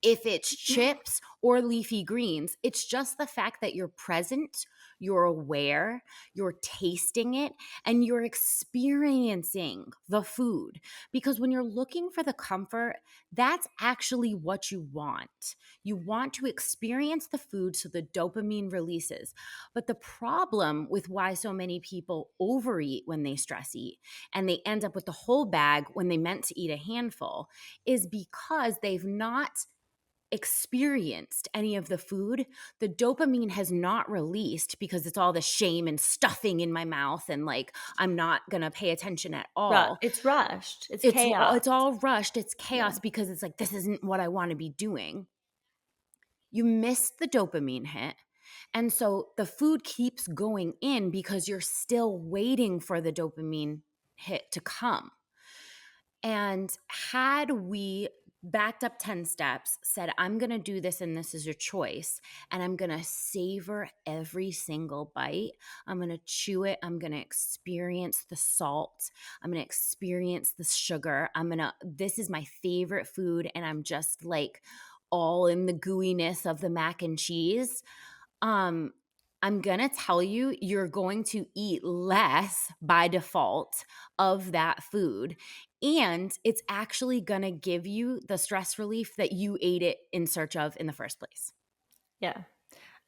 if it's chips or leafy greens. It's just the fact that you're present, you're aware, you're tasting it, and you're experiencing the food. Because when you're looking for the comfort, that's actually what you want. You want to experience the food so the dopamine releases. But the problem with why so many people overeat when they stress eat and they end up with the whole bag when they meant to eat a handful is because they've not experienced any of the food. The dopamine has not released because it's all the shame and stuffing in my mouth and like I'm not going to pay attention at all. It's rushed. It's It's chaos. all rushed, it's Yeah. chaos because it's like this isn't what I want to be doing. You missed the dopamine hit. And so the food keeps going in because you're still waiting for the dopamine hit to come. And had we backed up 10 steps, said, I'm going to do this and this is your choice, and I'm going to savor every single bite, I'm going to chew it, I'm going to experience the salt, I'm going to experience the sugar, this is my favorite food, and I'm just like all in the gooiness of the mac and cheese. um, I'm going to tell you, you're going to eat less by default of that food. And it's actually going to give you the stress relief that you ate it in search of in the first place. Yeah.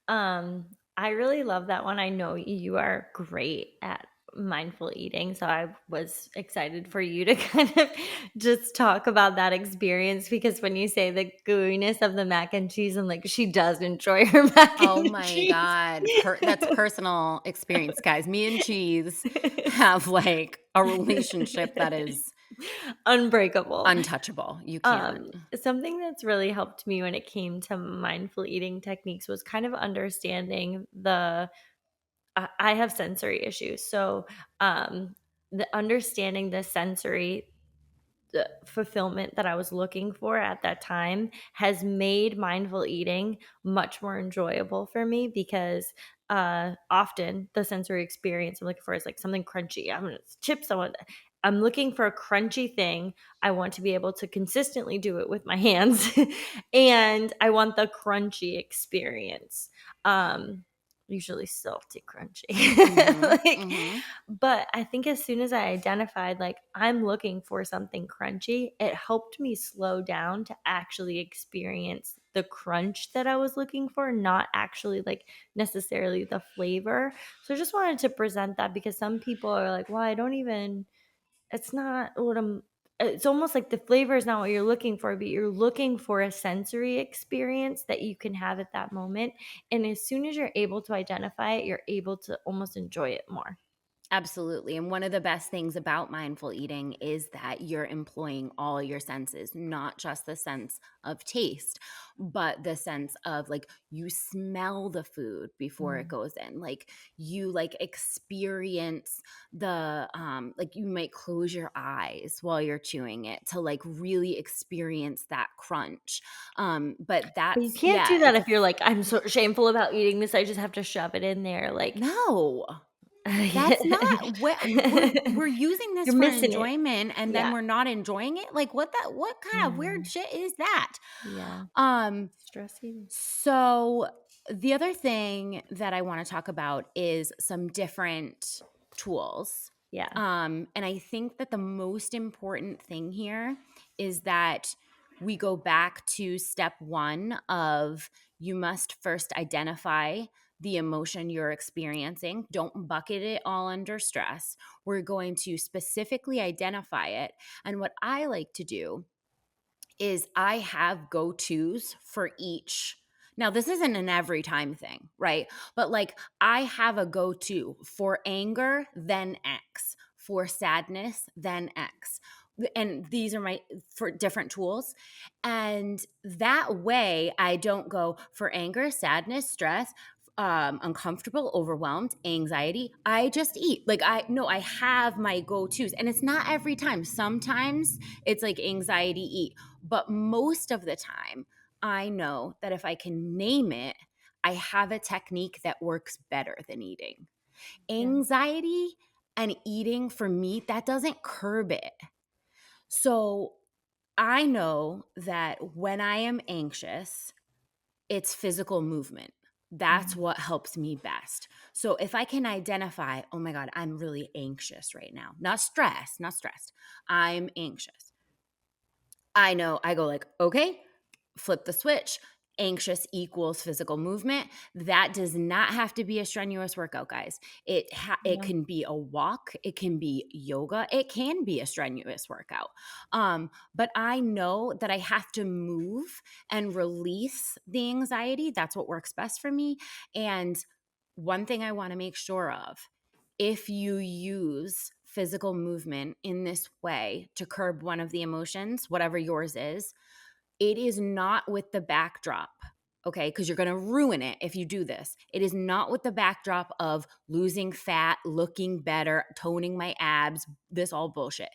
I really love that one. I know you are great at mindful eating, so I was excited for you to kind of just talk about that experience because when you say the gooiness of the mac and cheese, I'm like, she does enjoy her mac Oh and my cheese. God. That's personal experience, guys. Me and cheese have like a relationship that is Unbreakable. untouchable. You can't. Something that's really helped me when it came to mindful eating techniques was kind of understanding I have sensory issues. So, the understanding the sensory the fulfillment that I was looking for at that time has made mindful eating much more enjoyable for me because often the sensory experience I'm looking for is like something crunchy. Chips. I'm looking for a crunchy thing. I want to be able to consistently do it with my hands, and I want the crunchy experience. Um, Usually salty crunchy. Mm-hmm. like Mm-hmm. but I think as soon as I identified, like, I'm looking for something crunchy, it helped me slow down to actually experience the crunch that I was looking for, not actually like necessarily the flavor. So I just wanted to present that because some people are like, well, I don't even, it's not what it's almost like the flavor is not what you're looking for, but you're looking for a sensory experience that you can have at that moment. And as soon as you're able to identify it, you're able to almost enjoy it more. Absolutely. And one of the best things about mindful eating is that you're employing all your senses, not just the sense of taste, but the sense of like you smell the food before it Mm. goes in. Like you like experience like you might close your eyes while you're chewing it to like really experience that crunch. But But you that's can't yeah, do that if you're like, "I'm so shameful about eating this, I just have to shove it in there," like no. That's Yeah. not what we're using this You're for missing it. enjoyment and then Yeah. we're not enjoying it? Like, what kind of weird Mhm. shit is that? Yeah. Um, Stress eating. so the other thing that I wanna talk about is some different tools. Yeah. And I think that the most important thing here is that we go back to step 1 of you must first identify the emotion you're experiencing. Don't bucket it all under stress. We're going to specifically identify it. And what I like to do is I have go tos for each. Now, this isn't an every time thing, right? But like I have a go to for anger, then X, for sadness, then X. And these are my for different tools. And that way I don't go for anger, sadness, stress, uncomfortable, overwhelmed, anxiety. I just eat. Like I no, I have my go tos. And it's not every time. Sometimes it's like anxiety, eat. But most of the time, I know that if I can name it, I have a technique that works better than eating. Yeah. Anxiety and eating for me, that doesn't curb it. So I know that when I am anxious, it's physical movement. That's Mhm. what helps me best. So if I can identify, oh my God, I'm really anxious right now, not stressed, not stressed. I'm anxious. I know I go like, okay, flip the switch. Anxious equals physical movement. That does not have to be a strenuous workout, guys. It Yeah. can be a walk, it can be yoga, it can be a strenuous workout. But I know that I have to move and release the anxiety. That's what works best for me. And one thing I want to make sure of, if you use physical movement in this way to curb one of the emotions, whatever yours is, it is not with the backdrop, okay? Because you're gonna ruin it if you do this. It is not with the backdrop of losing fat, looking better, toning my abs, this all bullshit.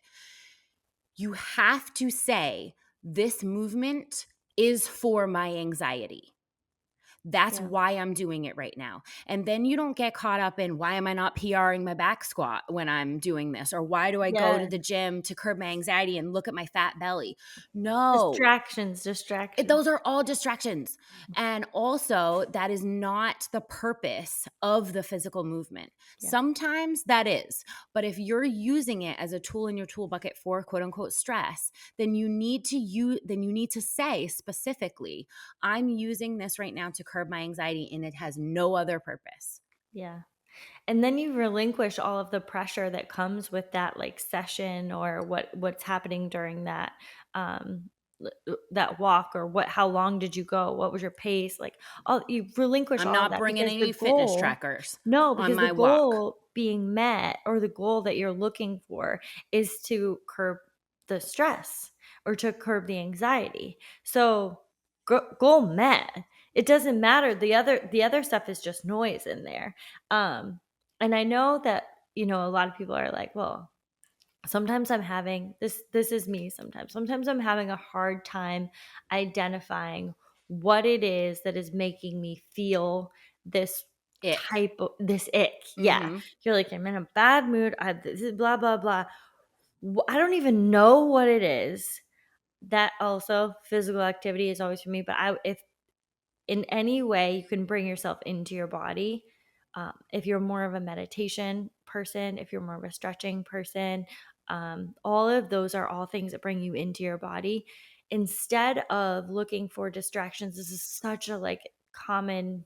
You have to say, this movement is for my anxiety. That's Yeah. why I'm doing it right now. And then you don't get caught up in why am I not PRing my back squat when I'm doing this? Or why do I go to Yeah. the gym to curb my anxiety and look at my fat belly? No, Distractions, distractions. those are all distractions. And also, that is not the purpose of the physical movement. Yeah. Sometimes that is. But if you're using it as a tool in your tool bucket for quote unquote stress, then you need to say specifically, I'm using this right now to curb my anxiety and it has no other purpose. Yeah. And then you relinquish all of the pressure that comes with that, like, session or what's happening during that, that walk, or how long did you go? What was your pace? Like, all you relinquish I'm all of not that bringing because the any fitness goal trackers no, on because the my walk. goal being met, or the goal that you're looking for, is to curb the stress or to curb the anxiety. So, goal met. It doesn't matter. The other stuff is just noise in there. And I know that, a lot of people are like, well, sometimes I'm having this is me sometimes. Sometimes I'm having a hard time identifying what it is that is making me feel this Ick. type of this ick. Yeah. Mm-hmm. You're like, I'm in a bad mood. This is blah blah blah. I don't even know what it is. That also physical activity is always for me, but I if in any way you can bring yourself into your body. If you're more of a meditation person, if you're more of a stretching person, all of those are all things that bring you into your body instead of looking for distractions. This is such a like common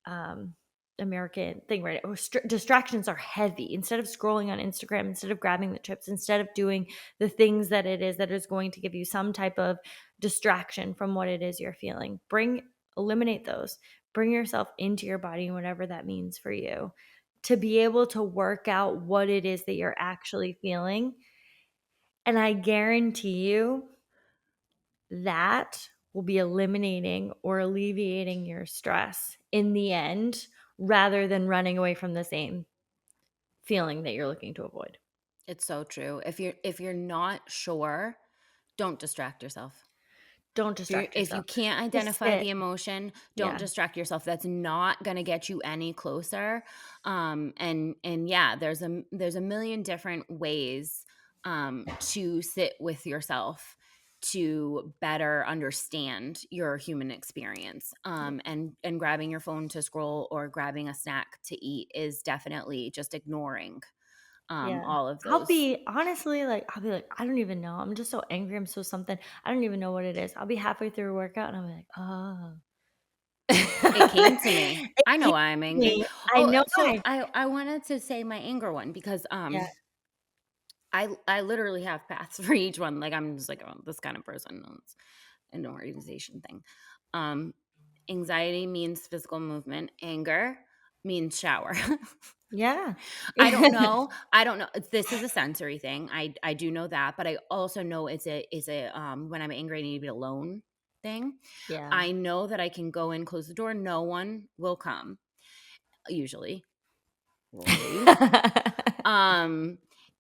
um, American thing, right? Distractions are heavy. Instead of scrolling on Instagram, instead of grabbing the chips, instead of doing the things that is going to give you some type of distraction from what it is you're feeling, eliminate those. Bring yourself into your body, whatever that means for you, to be able to work out what it is that you're actually feeling. And I guarantee you that will be eliminating or alleviating your stress in the end, rather than running away from the same feeling that you're looking to avoid. It's so true. If you're not sure, don't distract yourself. Don't You're distract if you yourself. can't Just identify sit. the emotion, don't Yeah. distract yourself. That's not gonna get you any closer. And yeah, there's a million different ways, to sit with yourself to better understand your human experience. And grabbing your phone to scroll or grabbing a snack to eat is definitely just ignoring, Yeah. all of I'll those. be honestly, like, I'll be like, "I don't even know. I'm just so angry. I'm so something. I don't even know what it is." I'll be halfway through a workout and I'll be like, "Oh." It came to me. It I came know why I'm to angry. me. I Oh, know so I I wanted to say my anger one because, yeah, I literally have paths for each one. Like, I'm just like, "Oh, this kind of person." It's an organization thing. Um, Anxiety means physical movement. Anger means shower. yeah. I don't know. This is a sensory thing. I do know that, but I also know it's a when I'm angry, I need to be alone thing. Yeah. I know that I can go in, close the door, no one will come, usually. Rarely. Um,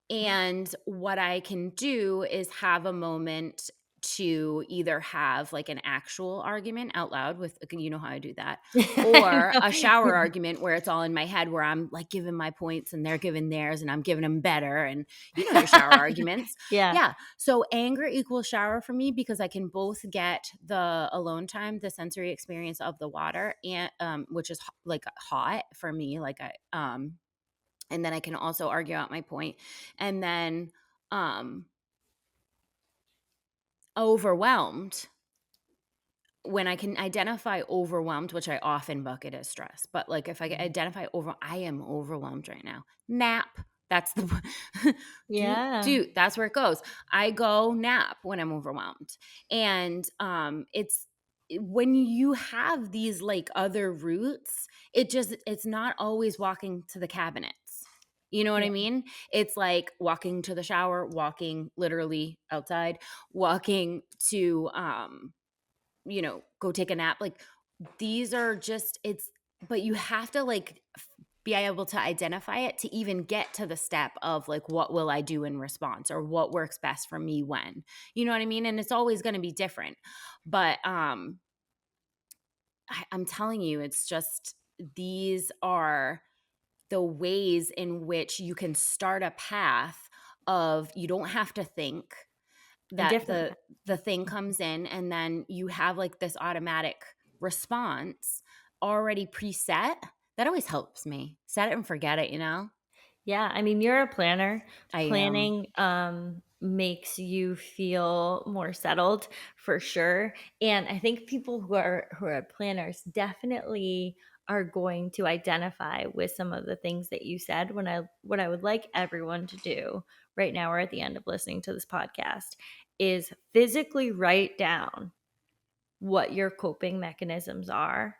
and what I can do is have a moment to either have like an actual argument out loud with, you know how I do that, I or a shower know. argument where it's all in my head where I'm like giving my points and they're giving theirs and I'm giving them better. And you know your shower arguments. Yeah. Yeah. So anger equals shower for me because I can both get the alone time, the sensory experience of the water, and which is like hot for me. And then I can also argue out my point. And then um overwhelmed, when I can identify overwhelmed, which I often bucket as stress, but like if I Mhm. identify I am overwhelmed right now. Nap. That's the Yeah. that's where it goes. I go nap when I'm overwhelmed. And when you have these like other routes, it's not always walking to the cabinets. You know what I Yeah. mean? It's like walking to the shower, walking literally outside, walking to go take a nap. Like these are just it's but you have to like be able to identify it to even get to the step of like what will I do in response or what works best for me when. You know what I mean? And it's always going to be different. But I'm telling you, it's just these are the ways in which you can start a path of you don't have to think A that different the thing comes in and then you have like this automatic response already preset. That always helps me. Set it and forget it, you know? Yeah, I mean, you're a planner. I am. Planning, makes you feel more settled for sure. And I think people who are planners definitely are going to identify with some of the things that you said. What I would like everyone to do right now or at the end of listening to this podcast is physically write down what your coping mechanisms are,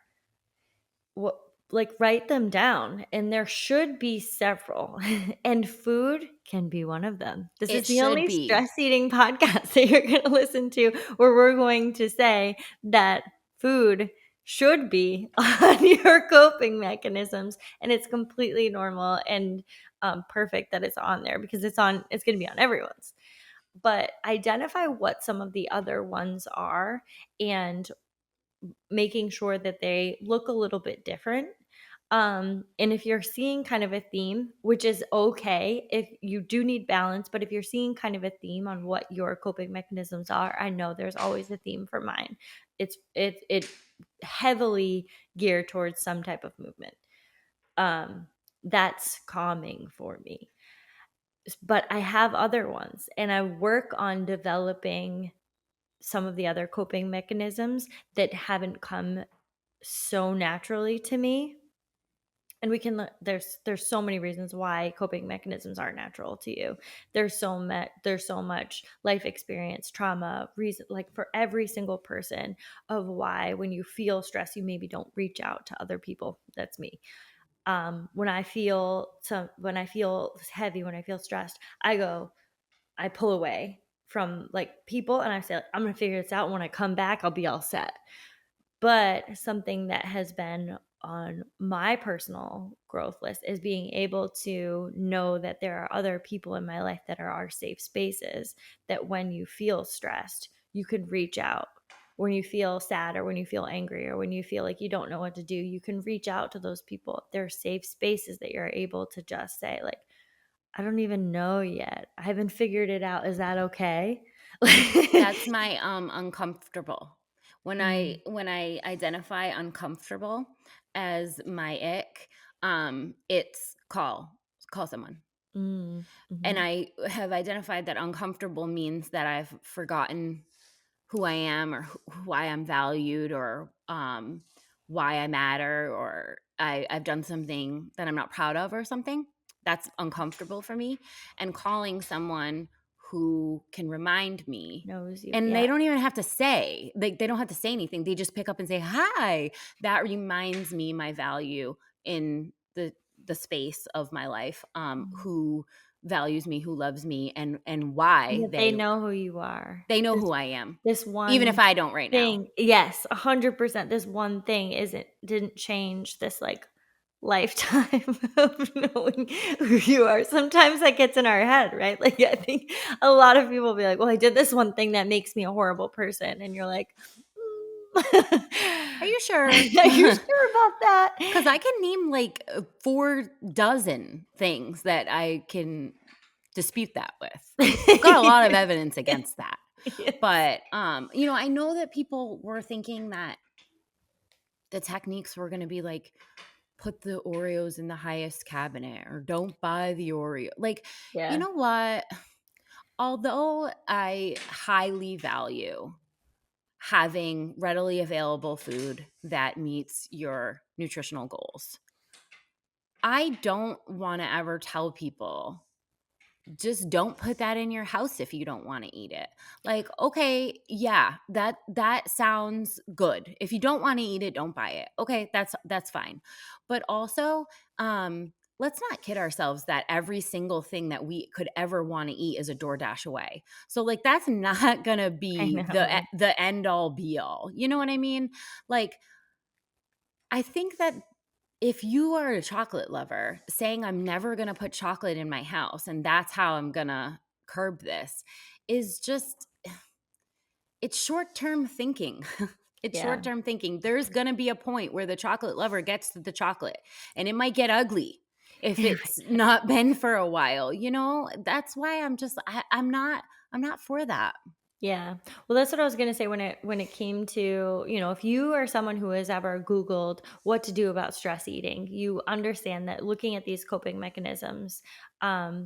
what, like, write them down, and there should be several, and food can be one of them. This is It the should only be. stress eating podcast that you're gonna listen to where we're going to say that food should be on your coping mechanisms, and it's completely normal and, perfect that it's on there because it's gonna be on everyone's. But identify what some of the other ones are and making sure that they look a little bit different. And if you're seeing kind of a theme, which is okay if you do need balance, but if you're seeing kind of a theme on what your coping mechanisms are, I know there's always a theme for mine. It heavily geared towards some type of movement. Um, that's calming for me. But I have other ones, and I work on developing some of the other coping mechanisms that haven't come so naturally to me. And we can there's so many reasons why coping mechanisms are natural to you. There's so much life experience, trauma, reason, like for every single person, of why when you feel stress you maybe don't reach out to other people. That's me. When I feel heavy, when I feel stressed, I pull away from like people and I say, like, I'm gonna figure this out, and when I come back I'll be all set. But something that has been on my personal growth list is being able to know that there are other people in my life that are our safe spaces, that when you feel stressed, you can reach out. when you feel sad or when you feel angry or when you feel like you don't know what to do, you can reach out to those people. They're safe spaces that you're able to just say, like, I don't even know yet. I haven't figured it out. Is that okay? That's my uncomfortable. Mm, When I identify uncomfortable as my ick, it's call someone. mm, And mhm. I have identified that uncomfortable means that I've forgotten who I am, or why I'm valued, or why I matter, or I've done something that I'm not proud of or something. That's uncomfortable for me. And calling someone who can remind me, Knows you. and Yeah. they don't even have to say, they don't have to say anything. They just pick up and say, "Hi." That reminds me my value in the space of my life, Mm. who values me, who loves me, and And why that they know who you are. they know This who I am, this even if one I don't right now. thing, yes, 100%. This one thing didn't change this, like, lifetime of knowing who you are. Sometimes that gets in our head, right? Like, I think a lot of people be like, "Well, I did this one thing that makes me a horrible person," and you're like, "Mm, Are you sure? are you sure about that?" Because I can name like 4 dozen things that I can dispute that with. I've got a lot of evidence against that. Yes. But, I know that people were thinking that the techniques were gonna be like, put the Oreos in the highest cabinet, or don't buy the Oreo. Like, you Yeah. know what? Although I highly value having readily available food that meets your nutritional goals, I don't want to ever tell people, just don't put that in your house if you don't want to eat it. Like, okay, yeah, that sounds good. If you don't want to eat it, don't buy it. Okay, that's fine. But also, let's not kid ourselves that every single thing that we could ever want to eat is a DoorDash away. So like that's not going to I be know. the end all be all. You know what I mean? Like, I think that if you are a chocolate lover, saying I'm never going to put chocolate in my house and that's how I'm going to curb this is just, it's short-term thinking. It's Yeah. short-term thinking. There's going to be a point where the chocolate lover gets to the chocolate, and it might get ugly if it's not been for a while. That's why I'm not for that. Yeah. Well, that's what I was gonna say when it came to, if you are someone who has ever Googled what to do about stress eating, you understand that looking at these coping mechanisms,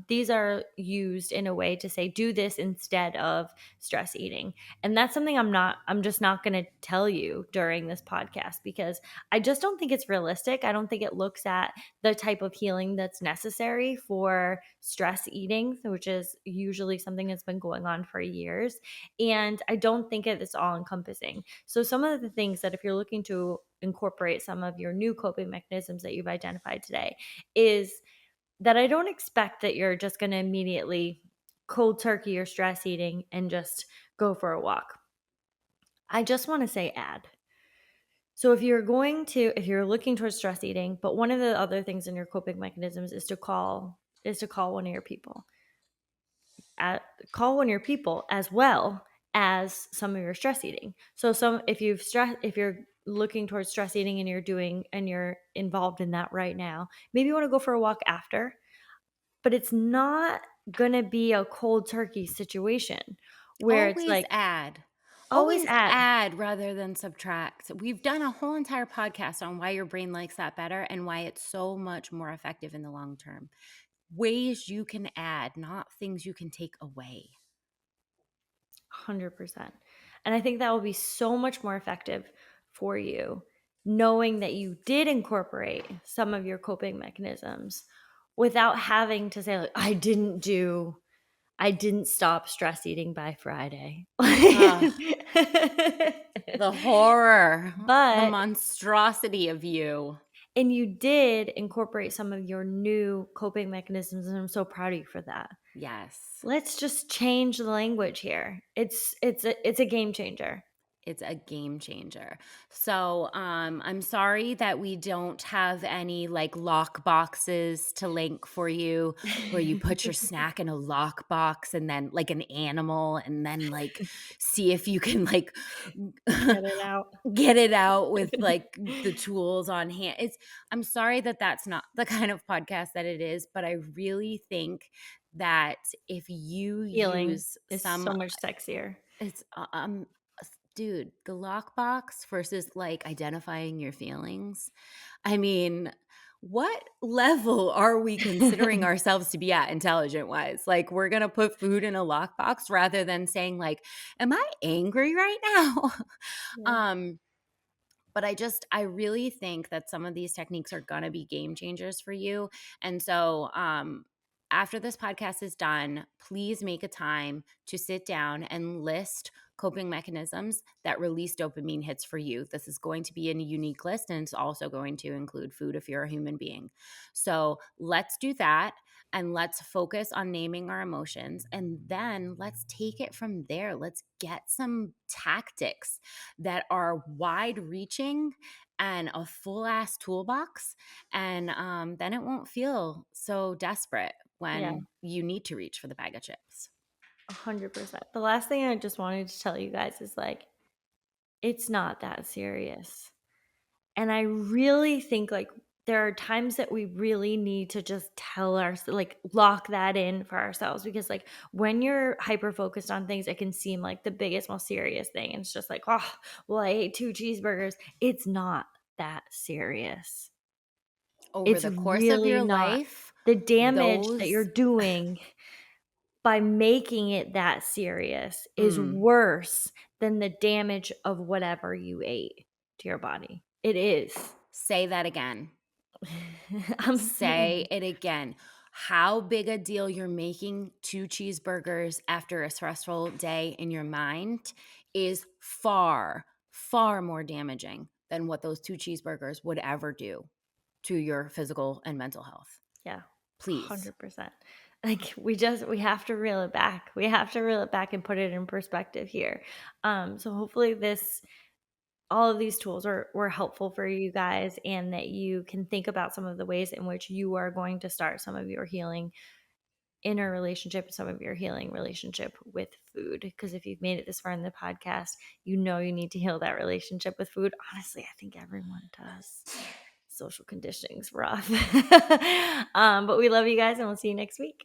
these are used in a way to say, do this instead of stress eating. And that's something I'm just not gonna tell you during this podcast because I just don't think it's realistic. I don't think it looks at the type of healing that's necessary for stress eating, which is usually something that's been going on for years, and I don't think it's all encompassing. So, some of the things that if you're looking to incorporate some of your new coping mechanisms that you've identified today, is that I don't expect that you're just going to immediately cold turkey your stress eating and just go for a walk. I just want to say add. So if you're looking towards stress eating, but one of the other things in your coping mechanisms is to call one of your people at call on your people as well as some of your stress eating. So if you're looking towards stress eating and you're involved in that right now, maybe you want to go for a walk after, but it's not going to be a cold turkey situation where it's Always like add. always Always add. add rather than subtract. We've done a whole entire podcast on why your brain likes that better and why it's so much more effective in the long term. Ways you can add, not things you can take away. 100%. And I think that will be so much more effective for you knowing that you did incorporate some of your coping mechanisms without having to say like I didn't stop stress eating by Friday. Ugh, the horror, the But monstrosity of you. and you did incorporate some of your new coping mechanisms and I'm so proud of you for that. Yes. Let's just change the language here. It's a game changer. It's a game changer. So, I'm sorry that we don't have any like lock boxes to link for you where you put your snack in a lock box and then like an animal and then like see if you can like Get it out. get it out with like the tools on hand. I'm sorry that that's not the kind of podcast that it is, but I really think that if you Healing use is some so much sexier. it's dude, the lockbox versus like identifying your feelings. I mean, what level are we considering ourselves to be at intelligent wise? Like we're going to put food in a lockbox rather than saying like, am I angry right now? Yeah. um but I really think that some of these techniques are going to be game changers for you. And so after this podcast is done, please make a time to sit down and list coping mechanisms that release dopamine hits for you. This is going to be a unique list, and it's also going to include food if you're a human being. So let's do that, and let's focus on naming our emotions, and then let's take it from there. Let's get some tactics that are wide reaching and a full ass toolbox. And then it won't feel so desperate Yeah, when you need to reach for the bag of chips. 100%. The last thing I just wanted to tell you guys is like, it's not that serious. And I really think like there are times that we really need to just tell our like lock that in for ourselves because like when you're hyper focused on things, it can seem like the biggest, most serious thing. And it's just like, oh, well, I ate 2 cheeseburgers. It's not that serious. Over It's the course of really your not. life, The damage that you're those, doing by making it that serious is mm, worse than the damage of whatever you ate to your body. It is. say that again. I'm Say saying, it again. How big a deal you're making 2 cheeseburgers after a stressful day in your mind is far, far more damaging than what those 2 cheeseburgers would ever do to your physical and mental health. yeah, Please. 100%. Like we have to reel it back. We have to reel it back and put it in perspective here. So hopefully all of these tools were helpful for you guys and that you can think about some of the ways in which you are going to start some of your healing inner relationship, some of your healing relationship with food. Because if you've made it this far in the podcast, you know you need to heal that relationship with food. Honestly, I think everyone does. Social conditioning's rough. But we love you guys and we'll see you next week.